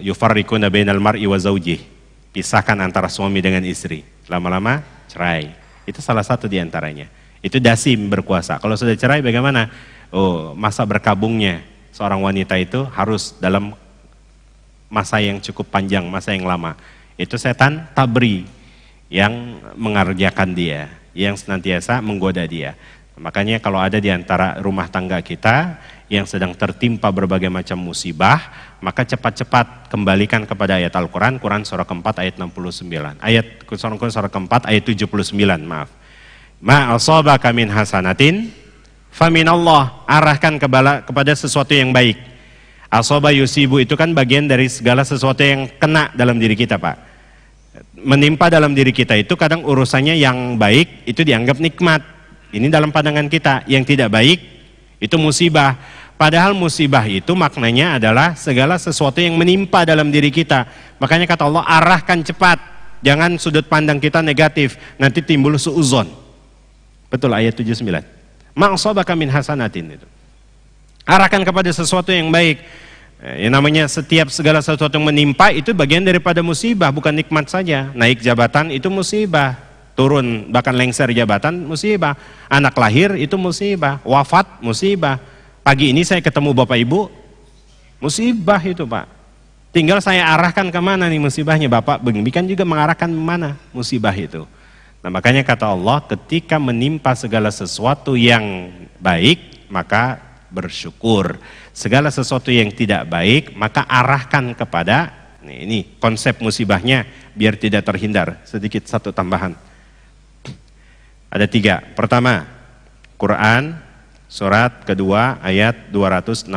Yufarriquna bainal mar'i wa zawjih, pisahkan antara suami dengan istri, lama-lama cerai. Itu salah satu di antaranya. Itu dasim berkuasa. Kalau sudah cerai bagaimana? Oh, masa berkabungnya seorang wanita itu harus dalam masa yang cukup panjang, masa yang lama. Itu setan tabri yang mengerjakan dia, yang senantiasa menggoda dia. Makanya kalau ada di antara rumah tangga kita yang sedang tertimpa berbagai macam musibah, maka cepat-cepat kembalikan kepada ayat Al-Quran, Quran surah keempat ayat 69. Surah keempat ayat 79, maaf. Ma asabaka min hasanatin faminallah, arahkan kepada sesuatu yang baik. Asaba yusibu itu kan bagian dari segala sesuatu yang kena dalam diri kita, Pak. Menimpa dalam diri kita itu kadang urusannya yang baik itu dianggap nikmat. Ini dalam pandangan kita, yang tidak baik itu musibah. Padahal musibah itu maknanya adalah segala sesuatu yang menimpa dalam diri kita. Makanya kata Allah, arahkan cepat. Jangan sudut pandang kita negatif, nanti timbul suuzon. Betul ayat 79. Ma'asabaka min hasanatin itu. Arahkan kepada sesuatu yang baik. Yang namanya setiap segala sesuatu yang menimpa itu bagian daripada musibah, bukan nikmat saja. Naik jabatan itu musibah, turun bahkan lengser jabatan musibah, anak lahir itu musibah, wafat musibah. Pagi ini saya ketemu Bapak Ibu, musibah itu Pak. Tinggal saya arahkan kemana nih musibahnya, Bapak kan juga mengarahkan kemana musibah itu. Nah makanya kata Allah, ketika menimpa segala sesuatu yang baik maka bersyukur. Segala sesuatu yang tidak baik maka arahkan kepada, ini konsep musibahnya biar tidak terhindar. Sedikit satu tambahan. Ada 3. Pertama, Quran surat kedua ayat 216.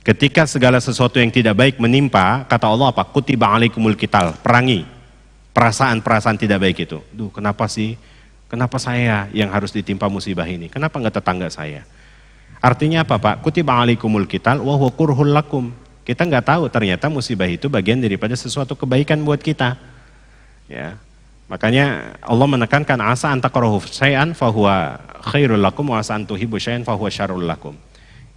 Ketika segala sesuatu yang tidak baik menimpa, kata Allah apa? Kutiba alaikumul qital, perangi perasaan-perasaan tidak baik itu. Duh, kenapa sih? Kenapa saya yang harus ditimpa musibah ini? Kenapa enggak tetangga saya? Artinya apa, Pak? Kutiba alaikumul qital wa huwa kurhul lakum. Kita enggak tahu ternyata musibah itu bagian daripada sesuatu kebaikan buat kita. Ya. Makanya Allah menekankan asa antakrahu syai'an fahuwa khairul lakum wa asa antuhibbu syai'an fahuwa syarrul lakum.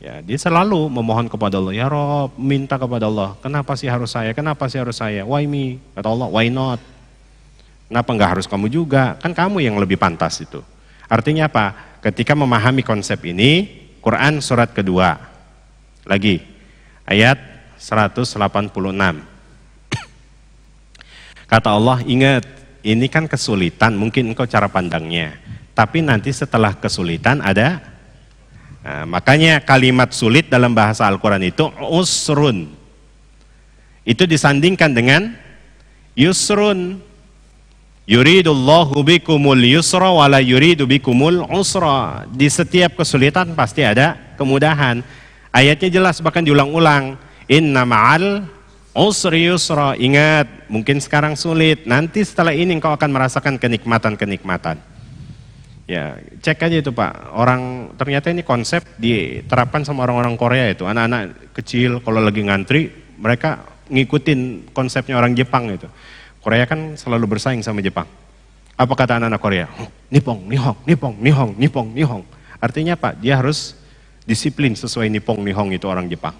Ya, dia selalu memohon kepada Allah, ya Rob, minta kepada Allah, kenapa sih harus saya? Kenapa sih harus saya? Why me? Kata Allah, why not? Kenapa enggak harus kamu juga? Kan kamu yang lebih pantas itu. Artinya apa? Ketika memahami konsep ini, Quran surat kedua. Lagi ayat 186. Kata Allah, ingat, ini kan kesulitan, mungkin engkau cara pandangnya. Tapi nanti setelah kesulitan ada, nah, makanya kalimat sulit dalam bahasa Al-Quran itu usrun. Itu disandingkan dengan yusrun. Yuridullahu bikumul yusra wala yuridu bikumul usra. Di setiap kesulitan pasti ada kemudahan. Ayatnya jelas bahkan diulang-ulang. Inna ma'al usri yusra. Ingat, mungkin sekarang sulit, nanti setelah ini engkau akan merasakan kenikmatan-kenikmatan. Ya, cek aja itu Pak. Orang ternyata ini konsep diterapkan sama orang-orang Korea itu. Anak-anak kecil kalau lagi ngantri, mereka ngikutin konsepnya orang Jepang itu. Korea kan selalu bersaing sama Jepang. Apa kata anak-anak Korea? Nippon, Nihong, Nippon, Nihong, Nippon, Nihong. Artinya Pak, dia harus disiplin sesuai Nippon, Nihong itu orang Jepang.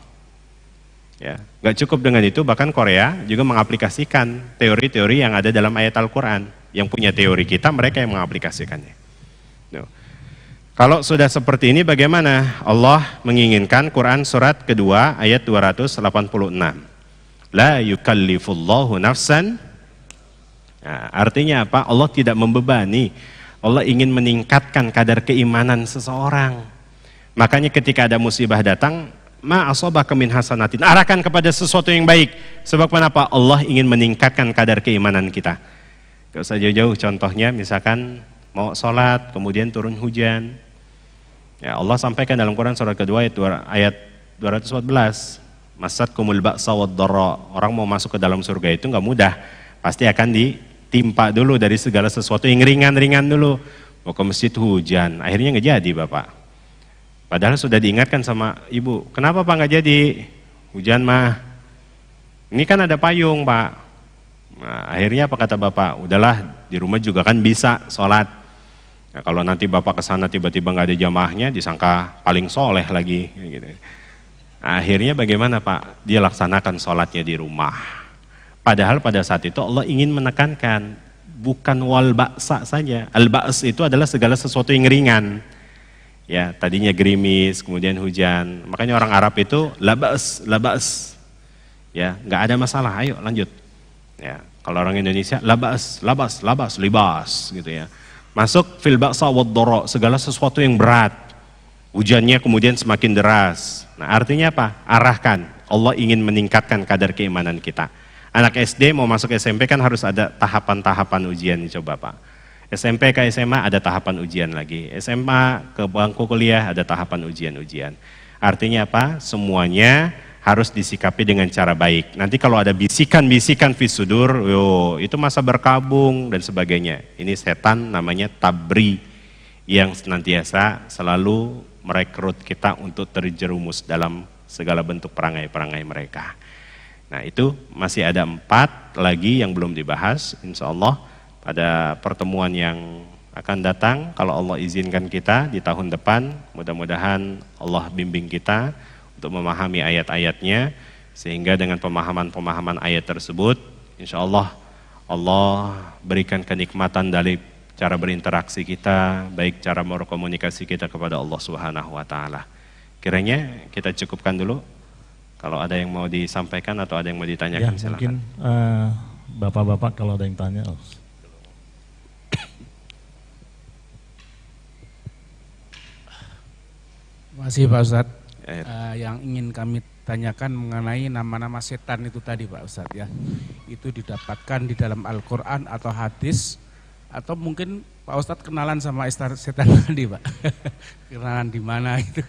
Ya, nggak cukup dengan itu, bahkan Korea juga mengaplikasikan teori-teori yang ada dalam ayat Al-Quran. Yang punya teori kita, mereka yang mengaplikasikannya. Tuh. Kalau sudah seperti ini bagaimana? Allah menginginkan Quran surat kedua ayat 286. La yukallifullahu nafsan. Nah, artinya apa? Allah tidak membebani. Allah ingin meningkatkan kadar keimanan seseorang. Makanya ketika ada musibah datang, ma asabaka min hasanatin, arahkan kepada sesuatu yang baik. Sebab kenapa? Allah ingin meningkatkan kadar keimanan kita. Gak usah jauh-jauh, contohnya misalkan mau sholat kemudian turun hujan. Ya, Allah sampaikan dalam Quran surat kedua ayat 214, masatkumul ba'sa wad dharra. Orang mau masuk ke dalam surga itu nggak mudah, pasti akan ditimpa dulu dari segala sesuatu yang ringan-ringan dulu. Mau ke masjid hujan, akhirnya nggak jadi Bapak. Padahal sudah diingatkan sama ibu, kenapa Pak nggak jadi? Hujan mah, ini kan ada payung Pak. Nah, akhirnya apa kata Bapak? Udahlah, di rumah juga kan bisa sholat. Nah, kalau nanti Bapak kesana tiba-tiba nggak ada jamaahnya, disangka paling soleh lagi. Gitu. Nah, akhirnya bagaimana Pak? Dia laksanakan sholatnya di rumah. Padahal pada saat itu Allah ingin menekankan, bukan wal ba'sa saja. Al-ba's itu adalah segala sesuatu yang ringan. Ya, tadinya gerimis, kemudian hujan. Makanya orang Arab itu labas. Ya, nggak ada masalah. Ayo lanjut. Ya, kalau orang Indonesia labas, libas gitu ya. Masuk fil ba'sa wad dharra, segala sesuatu yang berat. Hujannya kemudian semakin deras. Nah, artinya apa? Arahkan. Allah ingin meningkatkan kadar keimanan kita. Anak SD mau masuk SMP kan harus ada tahapan-tahapan ujian, coba Pak. SMP ke SMA ada tahapan ujian lagi. SMA ke bangku kuliah ada tahapan ujian-ujian. Artinya apa? Semuanya harus disikapi dengan cara baik. Nanti kalau ada bisikan-bisikan fisudur, itu masa berkabung dan sebagainya. Ini setan namanya tabri yang senantiasa selalu merekrut kita untuk terjerumus dalam segala bentuk perangai-perangai mereka. Nah, itu masih ada 4 lagi yang belum dibahas, insya Allah. Pada pertemuan yang akan datang, kalau Allah izinkan kita di tahun depan, mudah-mudahan Allah bimbing kita untuk memahami ayat-ayatnya, sehingga dengan pemahaman-pemahaman ayat tersebut, insya Allah Allah berikan kenikmatan dari cara berinteraksi kita, baik cara berkomunikasi kita kepada Allah Subhanahu wa Ta'ala. Kiranya kita cukupkan dulu. Kalau ada yang mau disampaikan atau ada yang mau ditanyakan, ya, silakan. Mungkin bapak-bapak kalau ada yang tanya. Masih Pak Ustadz, yang ingin kami tanyakan mengenai nama-nama setan itu tadi Pak Ustadz ya. Itu didapatkan di dalam Al-Quran atau hadis, atau mungkin Pak Ustadz kenalan sama setan tadi Pak. Kenalan di mana itu.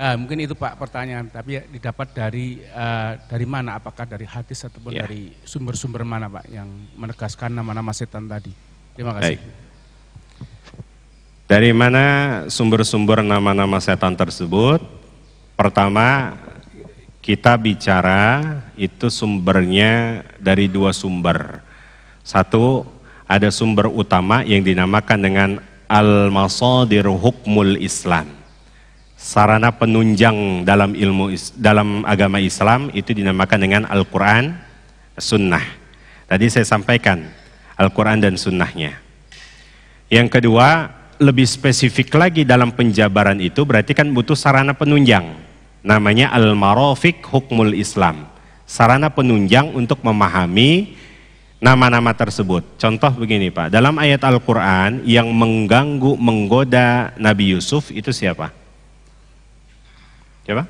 Mungkin itu Pak pertanyaan, tapi ya, didapat dari mana? Apakah dari hadis ataupun dari sumber-sumber mana Pak yang menegaskan nama-nama setan tadi? Terima kasih. Baik. Dari mana sumber-sumber nama-nama setan tersebut? Pertama, kita bicara itu sumbernya dari 2 sumber. Satu, ada sumber utama yang dinamakan dengan al-masadir hukmul Islam. Sarana penunjang dalam dalam agama Islam itu dinamakan dengan Al-Quran, Sunnah. Tadi saya sampaikan Al-Quran dan Sunnahnya. Yang kedua, lebih spesifik lagi dalam penjabaran itu berarti kan butuh sarana penunjang. Namanya Al-Marafiq Hukmul Islam. Sarana penunjang untuk memahami nama-nama tersebut. Contoh begini Pak, dalam ayat Al-Quran yang mengganggu, menggoda Nabi Yusuf itu siapa? Coba?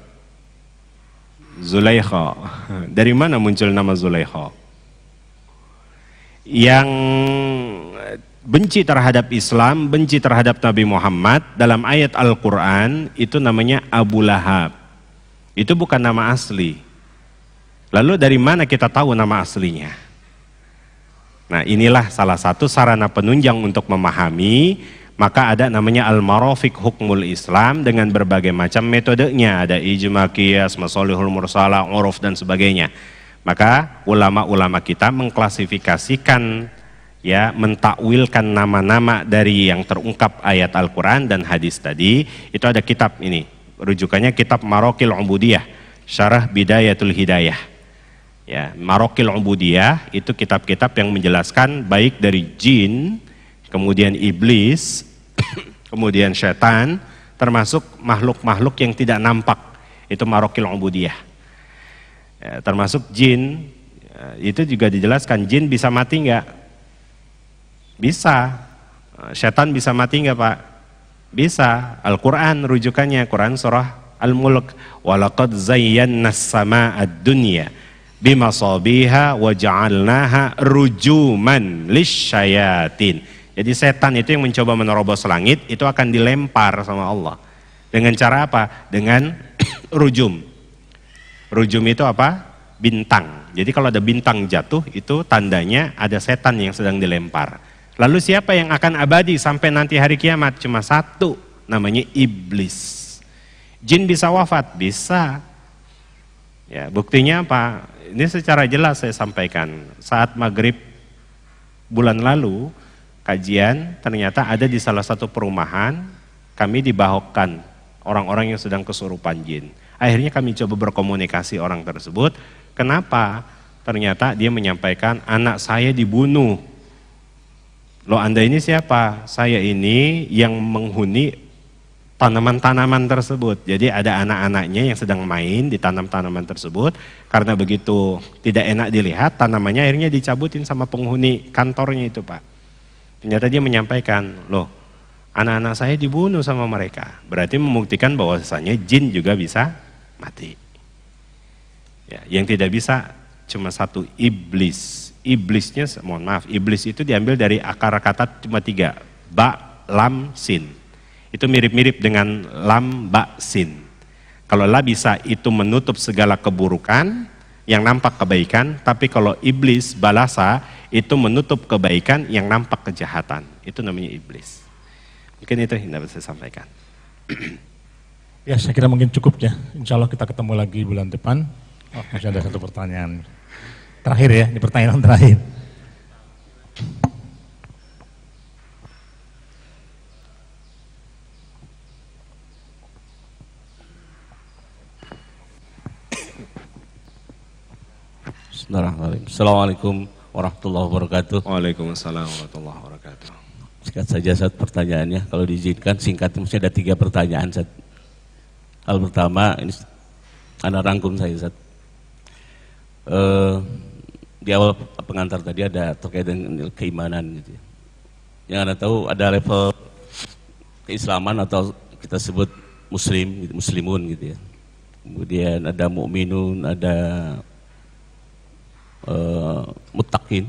Zulaikha. Dari mana muncul nama Zulaikha? yang benci terhadap Islam, benci terhadap Nabi Muhammad dalam ayat Al-Quran itu namanya Abu Lahab. Itu bukan nama asli. Lalu dari mana kita tahu nama aslinya? Nah, inilah salah satu sarana penunjang untuk memahami. Maka ada namanya Al-Marafiq Hukmul Islam dengan berbagai macam metodenya. Ada ijma, qiyas, masalihul mursalah, uruf dan sebagainya. Maka ulama-ulama kita mengklasifikasikan, ya, mentakwilkan nama-nama dari yang terungkap ayat Al-Quran dan hadis tadi. Itu ada kitab ini, rujukannya kitab Maraqil Ubudiyah, Syarah Bidayatul Hidayah. Ya, Maraqil Ubudiyah itu kitab-kitab yang menjelaskan baik dari jin, kemudian iblis, kemudian syaitan, termasuk makhluk-makhluk yang tidak nampak. Itu Maraqil Ubudiyah. Ya, termasuk jin, itu juga dijelaskan, jin bisa mati enggak? Bisa. Syaitan bisa mati enggak, Pak? Bisa. Al-Quran rujukannya, Quran surah Al-Mulk. Walaqad zayyanna as-samaa'a ad-dunya bimasabiha wa ja'alnaha rujuman lisyayatin. Jadi setan itu yang mencoba menerobos langit, itu akan dilempar sama Allah. Dengan cara apa? Dengan rujum. Rujum itu apa? Bintang. Jadi kalau ada bintang jatuh, itu tandanya ada setan yang sedang dilempar. Lalu siapa yang akan abadi sampai nanti hari kiamat? Cuma satu, namanya iblis. Jin bisa wafat? Bisa. Ya, buktinya apa? Ini secara jelas saya sampaikan. Saat maghrib bulan lalu, kajian ternyata ada di salah satu perumahan, kami dibahokan orang-orang yang sedang kesurupan jin. Akhirnya kami coba berkomunikasi orang tersebut. Kenapa? Ternyata dia menyampaikan, anak saya dibunuh. Loh, Anda ini siapa? Saya ini yang menghuni tanaman-tanaman tersebut. Jadi ada anak-anaknya yang sedang main di tanaman tersebut. Karena begitu tidak enak dilihat, tanamannya akhirnya dicabutin sama penghuni kantornya itu, Pak. Ternyata dia menyampaikan, loh, anak-anak saya dibunuh sama mereka. Berarti membuktikan bahwasanya jin juga bisa mati. Ya, yang tidak bisa cuma satu, iblis. Iblisnya, mohon maaf, iblis itu diambil dari akar kata cuma 3, ba, lam, sin. Itu mirip-mirip dengan lam, ba, sin. Kalau la bisa itu menutup segala keburukan yang nampak kebaikan, tapi kalau iblis, balasa, itu menutup kebaikan yang nampak kejahatan. Itu namanya iblis. Mungkin itu yang dapat saya sampaikan. Ya, saya kira mungkin cukup ya. Insya Allah kita ketemu lagi bulan depan. Oh, masih ada satu pertanyaan. Terakhir ya, ini pertanyaan terakhir. Bismillahirrahmanirrahim. Assalamualaikum warahmatullahi wabarakatuh. Waalaikumsalam warahmatullahi wabarakatuh. Singkat saja Ustaz pertanyaannya, kalau diizinkan singkat, mesti ada 3 pertanyaan Ustaz. Hal pertama, ini Anda rangkum saya Ustaz. Di awal pengantar tadi ada terkait dengan keimanan gitu. Yang Anda tahu ada level keislaman atau kita sebut muslim, gitu, muslimun gitu ya. Kemudian ada mukminun, ada muttaqin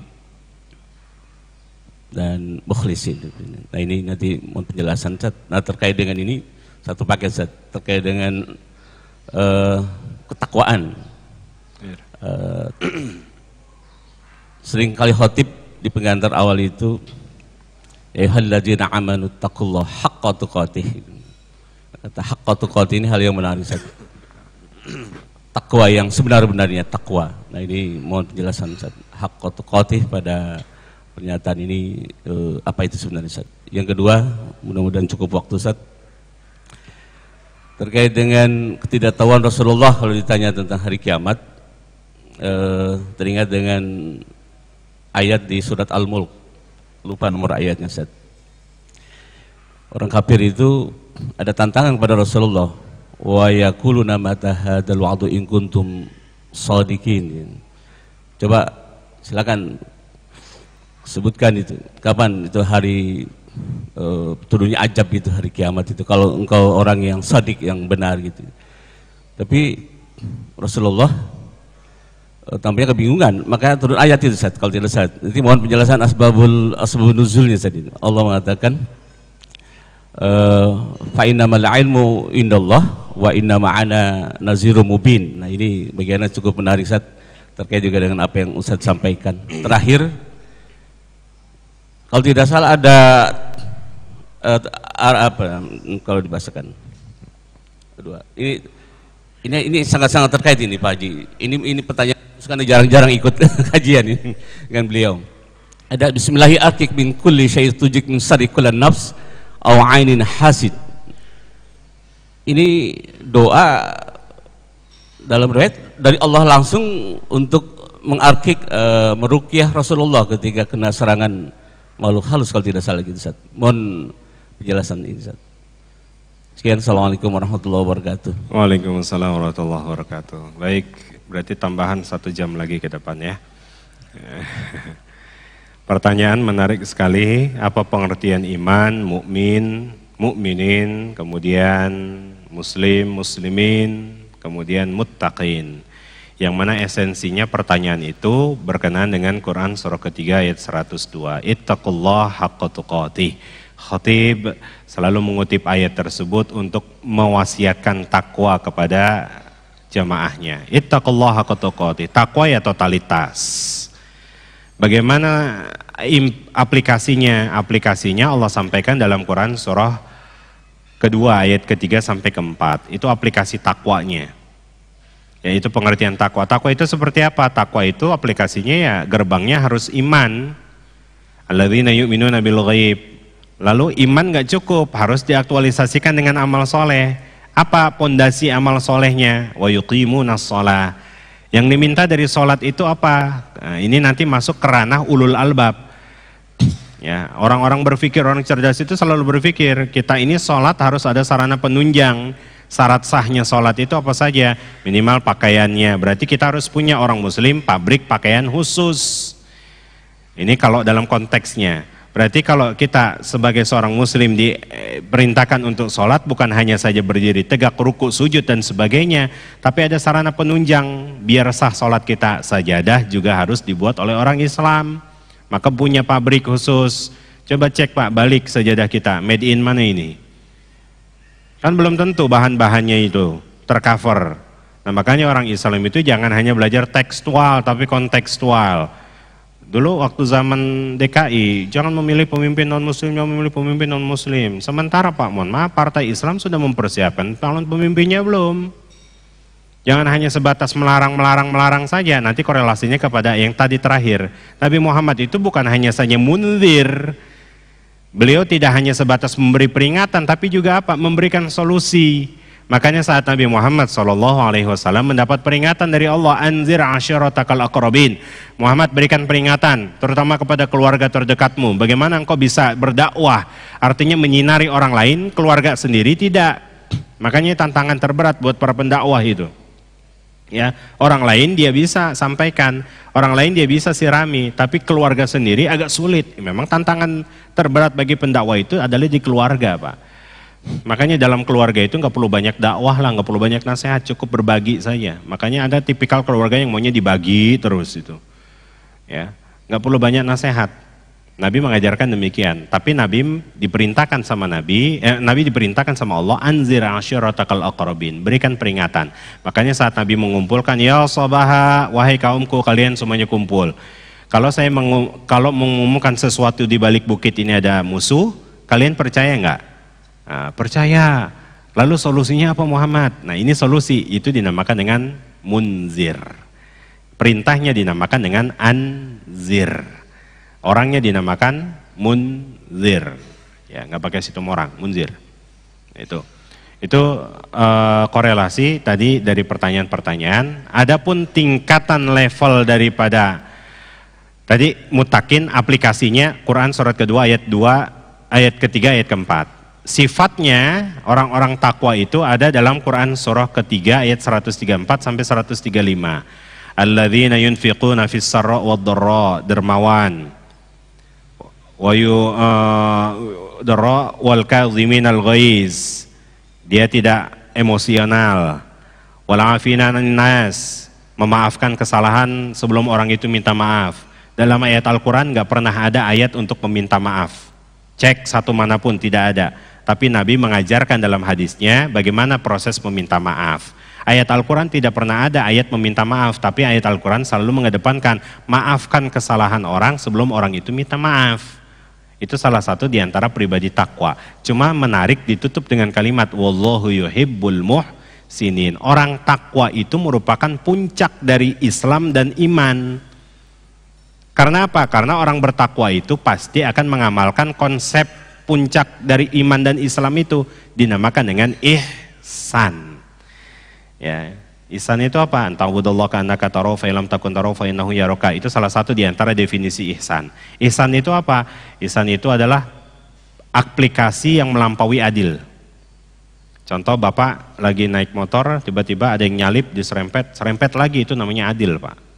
dan mukhlisin. Nah ini nanti mohon penjelasan Ustaz. Nah terkait dengan ini satu paket Ustaz, terkait dengan ketakwaan. Sering kali khotib di pengantar awal itu, ya ayyuhalladzina amanu taqullaha haqqa tuqatih. Kata haqqa tuqatih ini hal yang menarik Ustaz. Takwa yang sebenar-benarnya takwa. Nah ini mohon penjelasan Ustaz. Haqqa tuqatih pada pernyataan ini apa itu sebenarnya Ustaz. Yang kedua, mudah-mudahan cukup waktu Ustaz. Terkait dengan ketidaktahuan Rasulullah kalau ditanya tentang hari kiamat, teringat dengan ayat di surat Al-Mulk, lupa nomor ayatnya Ustaz. Orang kafir itu ada tantangan kepada Rasulullah, wa yaquluna mata hadzal wa'du in kuntum shadiqin. Coba silakan sebutkan itu, kapan itu hari turunnya ajab itu, hari kiamat itu, kalau engkau orang yang shadiq, yang benar gitu. Tapi Rasulullah tampaknya kebingungan, maka turun ayat itu Ustaz, kalau tidak Ustaz. Nanti mohon penjelasan asbabul nuzulnya Ustaz. Allah mengatakan fa innamal ilmu indallah wa inna ma'ana nazirum mubin. Nah, ini bagiannya cukup menarik Ustaz, terkait juga dengan apa yang Ustaz sampaikan. Terakhir, kalau tidak salah ada apa kalau dibahasakan kedua, ini sangat-sangat terkait ini Pak Haji. Ini pertanyaan karena jarang-jarang ikut kajian ini dengan beliau. Ada bismillahirrahmanirrahim min kulli syai'in tujik min syarri kulli nafs aw ainin hasid. Ini doa dalam riwayat dari Allah langsung untuk mengarkik meruqyah Rasulullah ketika kena serangan makhluk halus kalau tidak salah gitu Ustaz. Mohon penjelasan ini Ustaz. Sekian, assalamualaikum warahmatullahi wabarakatuh. Waalaikumsalam warahmatullahi wabarakatuh. Baik, berarti tambahan 1 jam lagi ke depan ya. Pertanyaan menarik sekali. Apa pengertian iman, mukmin, mukminin, kemudian muslim, muslimin, kemudian muttaqin. Yang mana esensinya pertanyaan itu berkenaan dengan Quran surah ketiga ayat 102. Ittaqullah haqqa tuqatih. Khatib selalu mengutip ayat tersebut untuk mewasiatkan takwa kepada jamaahnya. Ittaqullaha haqqa tuqatih. Takwa ya totalitas. Bagaimana aplikasinya? Aplikasinya Allah sampaikan dalam Quran surah kedua ayat ketiga sampai keempat. Itu aplikasi takwanya. Yaitu pengertian takwa. Takwa itu seperti apa? Takwa itu aplikasinya ya gerbangnya harus iman. Alladzina yu'minuna bil ghaib. Lalu iman gak cukup, harus diaktualisasikan dengan amal soleh. Apa pondasi amal solehnya? Wa yuqimunas shalah. Yang diminta dari sholat itu apa? Nah, ini nanti masuk ke ranah ulul albab. Ya, orang-orang berpikir, orang cerdas itu selalu berpikir, kita ini sholat harus ada sarana penunjang. Syarat sahnya sholat itu apa saja? Minimal pakaiannya. Berarti kita harus punya, orang muslim pabrik pakaian khusus. Ini kalau dalam konteksnya. Berarti kalau kita sebagai seorang muslim diperintahkan untuk sholat, bukan hanya saja berdiri tegak, ruku, sujud dan sebagainya, tapi ada sarana penunjang biar sah sholat kita. Sajadah juga harus dibuat oleh orang Islam, maka punya pabrik khusus. Coba cek Pak, balik sajadah kita, made in mana ini? Kan belum tentu bahan-bahannya itu tercover. Nah, makanya orang Islam itu jangan hanya belajar tekstual tapi kontekstual. Dulu waktu zaman DKI, jangan memilih pemimpin non-muslim, jangan memilih pemimpin non-muslim. Sementara Pak, mohon maaf, Partai Islam sudah mempersiapkan calon pemimpinnya belum. Jangan hanya sebatas melarang saja, nanti korelasinya kepada yang tadi terakhir. Nabi Muhammad itu bukan hanya saja munzir. Beliau tidak hanya sebatas memberi peringatan, tapi juga apa? Memberikan solusi. Makanya saat Nabi Muhammad SAW mendapat peringatan dari Allah, anzir asyiratakal aqrabin. Muhammad, berikan peringatan, terutama kepada keluarga terdekatmu. Bagaimana engkau bisa berdakwah? Artinya menyinari orang lain, keluarga sendiri tidak. Makanya tantangan terberat buat para pendakwah itu. Ya, orang lain dia bisa sampaikan, orang lain dia bisa sirami, tapi keluarga sendiri agak sulit. Memang tantangan terberat bagi pendakwah itu adalah di keluarga, Pak. Makanya dalam keluarga itu nggak perlu banyak dakwah lah, nggak perlu banyak nasihat, cukup berbagi saja. Makanya ada tipikal keluarga yang maunya dibagi terus itu, ya, nggak perlu banyak nasihat. Nabi mengajarkan demikian, tapi Nabi diperintahkan sama Nabi diperintahkan sama Allah, anzir asyiratakal aqrabin, berikan peringatan. Makanya saat Nabi mengumpulkan, ya sabaha, wahai kaumku, kalian semuanya kumpul. Kalau mengumumkan sesuatu di balik bukit ini ada musuh, kalian percaya nggak? Nah, percaya. Lalu solusinya apa Muhammad? Nah, ini solusi, itu dinamakan dengan munzir. Perintahnya dinamakan dengan anzir. Orangnya dinamakan munzir. Ya, nggak pakai situm orang, munzir. Itu korelasi tadi dari pertanyaan-pertanyaan. Adapun tingkatan level daripada tadi mutakin, aplikasinya Quran surat kedua ayat 2, ayat ketiga, ayat keempat. Sifatnya orang-orang takwa itu ada dalam Quran surah ketiga ayat 134 sampai 135. Alladzina yunfiquna fis sarra wad dharra, dermawan. Dharra wal kadhiminal ghaiz. Dia tidak emosional. Wal afina 'anil nas. memaafkan kesalahan sebelum orang itu minta maaf. Dalam ayat Al-Quran nggak pernah ada ayat untuk meminta maaf. Cek satu manapun tidak ada. Tapi Nabi mengajarkan dalam hadisnya bagaimana proses meminta maaf. Ayat Al-Quran tidak pernah ada ayat meminta maaf, tapi ayat Al-Quran selalu mengedepankan maafkan kesalahan orang sebelum orang itu minta maaf. Itu salah satu di antara pribadi takwa. Cuma menarik ditutup dengan kalimat wallahu yuhibbul muhsinin. Orang takwa itu merupakan puncak dari Islam dan iman. Karena apa? Karena orang bertakwa itu pasti akan mengamalkan konsep puncak dari iman dan Islam itu, dinamakan dengan ihsan. Ya, ihsan itu apa? Ta'budallaha ka'annaka tarahu fa illam takun tarahu fa innahu yaraka. Itu salah satu di antara definisi ihsan. Ihsan itu apa? Ihsan itu adalah aplikasi yang melampaui adil. Contoh, Bapak lagi naik motor, tiba-tiba ada yang nyalip, serempet lagi, itu namanya adil, Pak.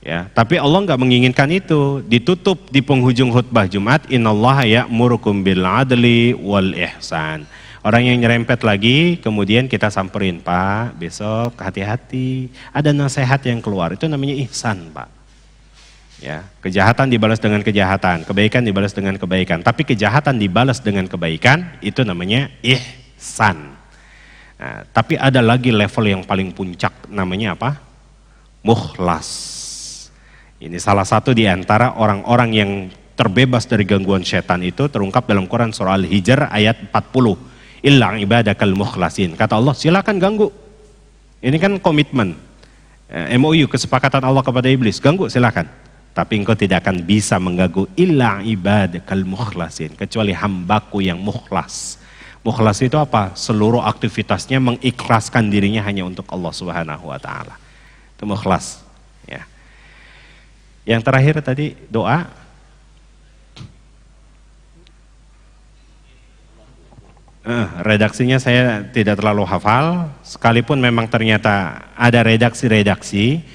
Ya, tapi Allah nggak menginginkan itu. Ditutup di penghujung khutbah Jumat, innallaha ya'murukum bil adli wal ihsan. Orang yang nyerempet lagi, kemudian kita samperin, Pak, besok hati-hati. Ada nasihat yang keluar, itu namanya ihsan, Pak. Ya, kejahatan dibalas dengan kejahatan, kebaikan dibalas dengan kebaikan. Tapi kejahatan dibalas dengan kebaikan, itu namanya ihsan. Nah, tapi ada lagi level yang paling puncak, namanya apa? Mukhlas. Ini salah satu di antara orang-orang yang terbebas dari gangguan setan itu terungkap dalam Quran surah Al-Hijr ayat 40. Illa ibadakal mukhlasin. Kata Allah, silakan ganggu. Ini kan komitmen. MOU, kesepakatan Allah kepada iblis. Ganggu silakan. Tapi engkau tidak akan bisa mengganggu illa ibadakal mukhlasin. Kecuali hambaku yang mukhlas. Mukhlas itu apa? Seluruh aktivitasnya mengikhlaskan dirinya hanya untuk Allah Subhanahu wa taala. Itu mukhlas. Ya. Yang terakhir tadi doa. Redaksinya saya tidak terlalu hafal, sekalipun memang ternyata ada redaksi-redaksi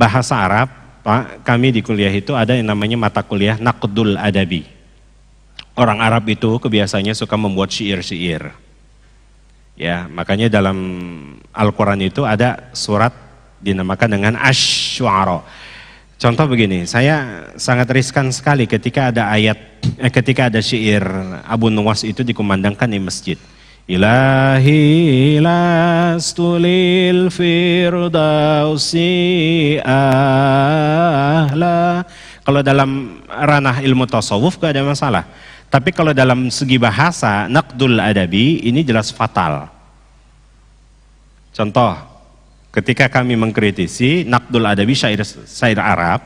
bahasa Arab, Pak. Kami di kuliah itu ada yang namanya mata kuliah Naqdul Adabi. Orang Arab itu kebiasaannya suka membuat syair-syair. Ya, makanya dalam Al-Quran itu ada surat dinamakan dengan Asy-Syu'ara. Contoh begini, saya sangat riskan sekali ketika ada syair Abu Nuwas itu dikumandangkan di masjid. Ilahi lastulil firdausi ahla. Kalau dalam ranah ilmu tasawuf gak ada masalah. Tapi kalau dalam segi bahasa, naqdul adabi ini jelas fatal. Contoh, ketika kami mengkritisi naqdul adabi syair Arab,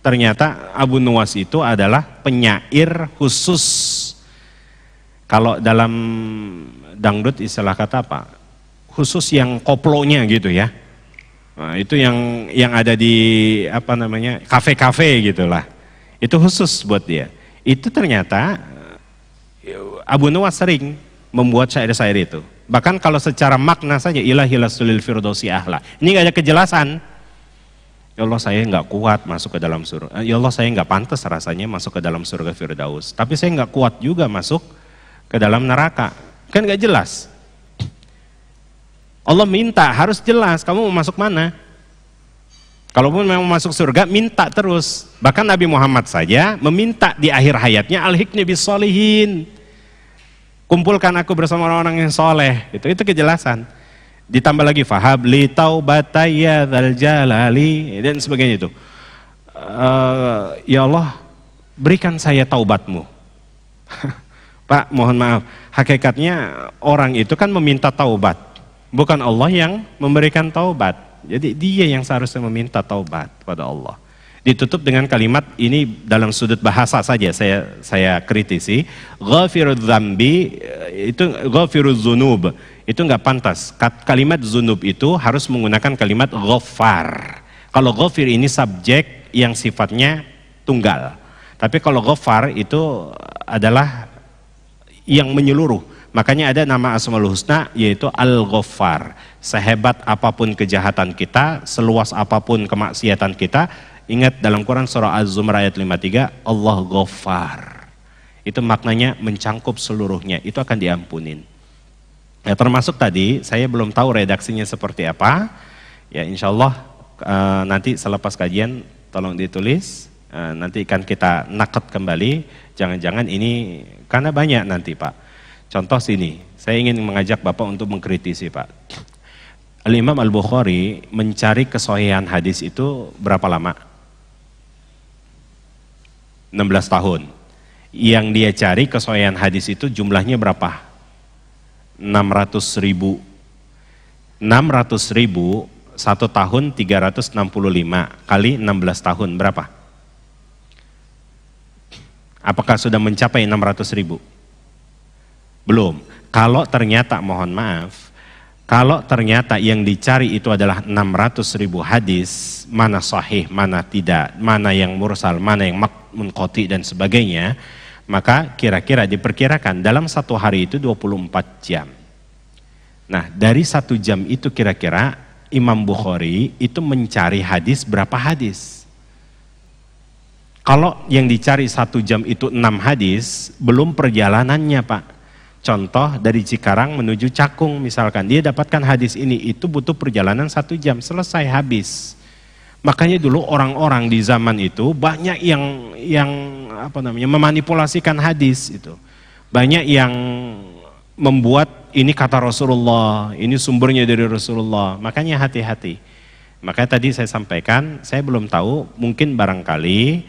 ternyata Abu Nuwas itu adalah penyair khusus. Kalau dalam dangdut istilah kata apa? Khusus yang koplonya gitu ya. Nah, itu yang ada di apa namanya? Kafe-kafe gitulah. Itu khusus buat dia. Itu ternyata Abu Nuwas sering membuat syair-syair itu. Bahkan kalau secara makna saja ilahi lastulil firdausi ahla. Ini gak ada kejelasan. Ya Allah, saya nggak kuat masuk ke dalam surga. Ya Allah, saya nggak pantas rasanya masuk ke dalam surga Firdaus. Tapi saya nggak kuat juga masuk ke dalam neraka. Kan nggak jelas. Allah minta harus jelas. Kamu mau masuk mana? Kalaupun memang masuk surga, minta terus. Bahkan Nabi Muhammad saja meminta di akhir hayatnya al-hikni bis solihin. Kumpulkan aku bersama orang-orang yang soleh. Itu kejelasan. Ditambah lagi fahabli taubataya dzal jalali dan sebagainya itu. Ya Allah, berikan saya taubatmu. Pak, mohon maaf. Hakikatnya orang itu kan meminta taubat. Bukan Allah yang memberikan taubat. Jadi dia yang seharusnya meminta taubat kepada Allah. Ditutup dengan kalimat ini dalam sudut bahasa saja saya kritisi. Ghafirudz dzambi itu ghafirudz dzunub. Itu enggak pantas. Kalimat dzunub itu harus menggunakan kalimat ghaffar. Kalau ghafir ini subjek yang sifatnya tunggal. Tapi kalau ghaffar itu adalah yang menyeluruh. Makanya ada nama Asmaul Husna yaitu Al-Ghaffar. Sehebat apapun kejahatan kita, seluas apapun kemaksiatan kita, ingat dalam Quran surah Az-Zumar ayat 53, Allah Ghaffar. Itu maknanya mencangkup seluruhnya, itu akan diampunin. Ya, termasuk tadi, saya belum tahu redaksinya seperti apa. Ya insya Allah nanti selepas kajian tolong ditulis, nanti akan kita nakot kembali. Jangan-jangan ini karena banyak nanti Pak. Contoh sini, saya ingin mengajak Bapak untuk mengkritisi Pak. Al-Imam Al-Bukhari mencari kesahihan hadis itu berapa lama? 16 tahun. Yang dia cari kesahihan hadis itu jumlahnya berapa? 600.000. 600.000 1 tahun 365 kali 16 tahun berapa? Apakah sudah mencapai 600.000? Belum. Kalau ternyata, mohon maaf, kalau ternyata yang dicari itu adalah 600.000 hadis, mana sahih, mana tidak, mana yang mursal, mana yang munqati dan sebagainya, maka kira-kira diperkirakan dalam satu hari itu 24 jam. Nah, dari 1 jam itu kira-kira Imam Bukhari itu mencari hadis berapa hadis? Kalau yang dicari 1 jam itu 6 hadis, belum perjalanannya Pak. Contoh dari Cikarang menuju Cakung misalkan, dia dapatkan hadis ini, itu butuh perjalanan 1 jam, selesai habis. Makanya dulu orang-orang di zaman itu banyak yang memanipulasikan hadis itu. Banyak yang membuat ini kata Rasulullah, ini sumbernya dari Rasulullah. Makanya hati-hati. Makanya tadi saya sampaikan, saya belum tahu, mungkin barangkali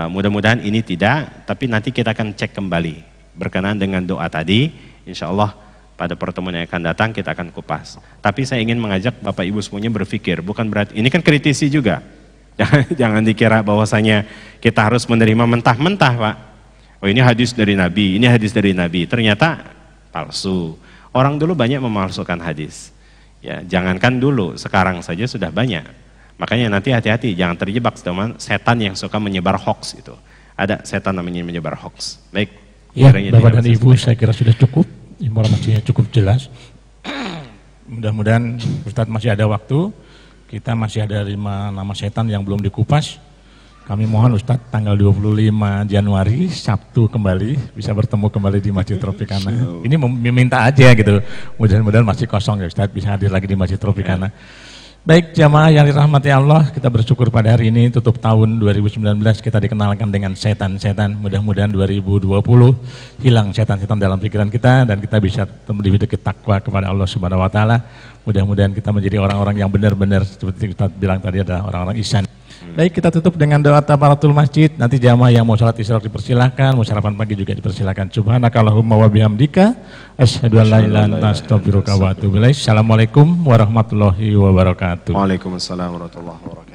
mudah-mudahan ini tidak, tapi nanti kita akan cek kembali. Berkenaan dengan doa tadi, insya Allah pada pertemuan yang akan datang kita akan kupas. Tapi saya ingin mengajak Bapak Ibu semuanya berpikir, bukan berarti, ini kan kritisi juga. Jangan dikira bahwasanya kita harus menerima mentah-mentah Pak. Oh ini hadis dari Nabi, ini hadis dari Nabi. Ternyata palsu. Orang dulu banyak memalsukan hadis. Ya, jangankan dulu, sekarang saja sudah banyak. Makanya nanti hati-hati, jangan terjebak teman setan yang suka menyebar hoax itu. Ada setan namanya menyebar hoax. Baik. Ya, Bapak dan Ibu, saya kira sudah cukup, informasinya cukup jelas. Mudah-mudahan Ustadz masih ada waktu, kita masih ada 5 nama setan yang belum dikupas. Kami mohon Ustadz tanggal 25 Januari, Sabtu kembali, bisa bertemu kembali di Masjid Tropicana. Ini meminta aja gitu, mudah-mudahan masih kosong ya Ustadz, bisa hadir lagi di Masjid Tropicana. Baik jamaah yang dirahmati Allah, kita bersyukur pada hari ini tutup tahun 2019 kita dikenalkan dengan setan-setan. Mudah-mudahan 2020 hilang setan-setan dalam pikiran kita dan kita bisa lebih dekat takwa kepada Allah Subhanahu wa taala. Mudah-mudahan kita menjadi orang-orang yang benar-benar seperti kita bilang tadi adalah orang-orang ihsan. Baik, kita tutup dengan doa taharatul masjid. Nanti jamaah yang mau salat isyraq dipersilakan, mau sarapan pagi juga dipersilakan. Subhanakallahumma wa bihamdika asyhadu an la ilaha illa anta astaghfiruka wa atubu ilaik. Assalamualaikum warahmatullahi wabarakatuh. Waalaikumsalam warahmatullahi wabarakatuh.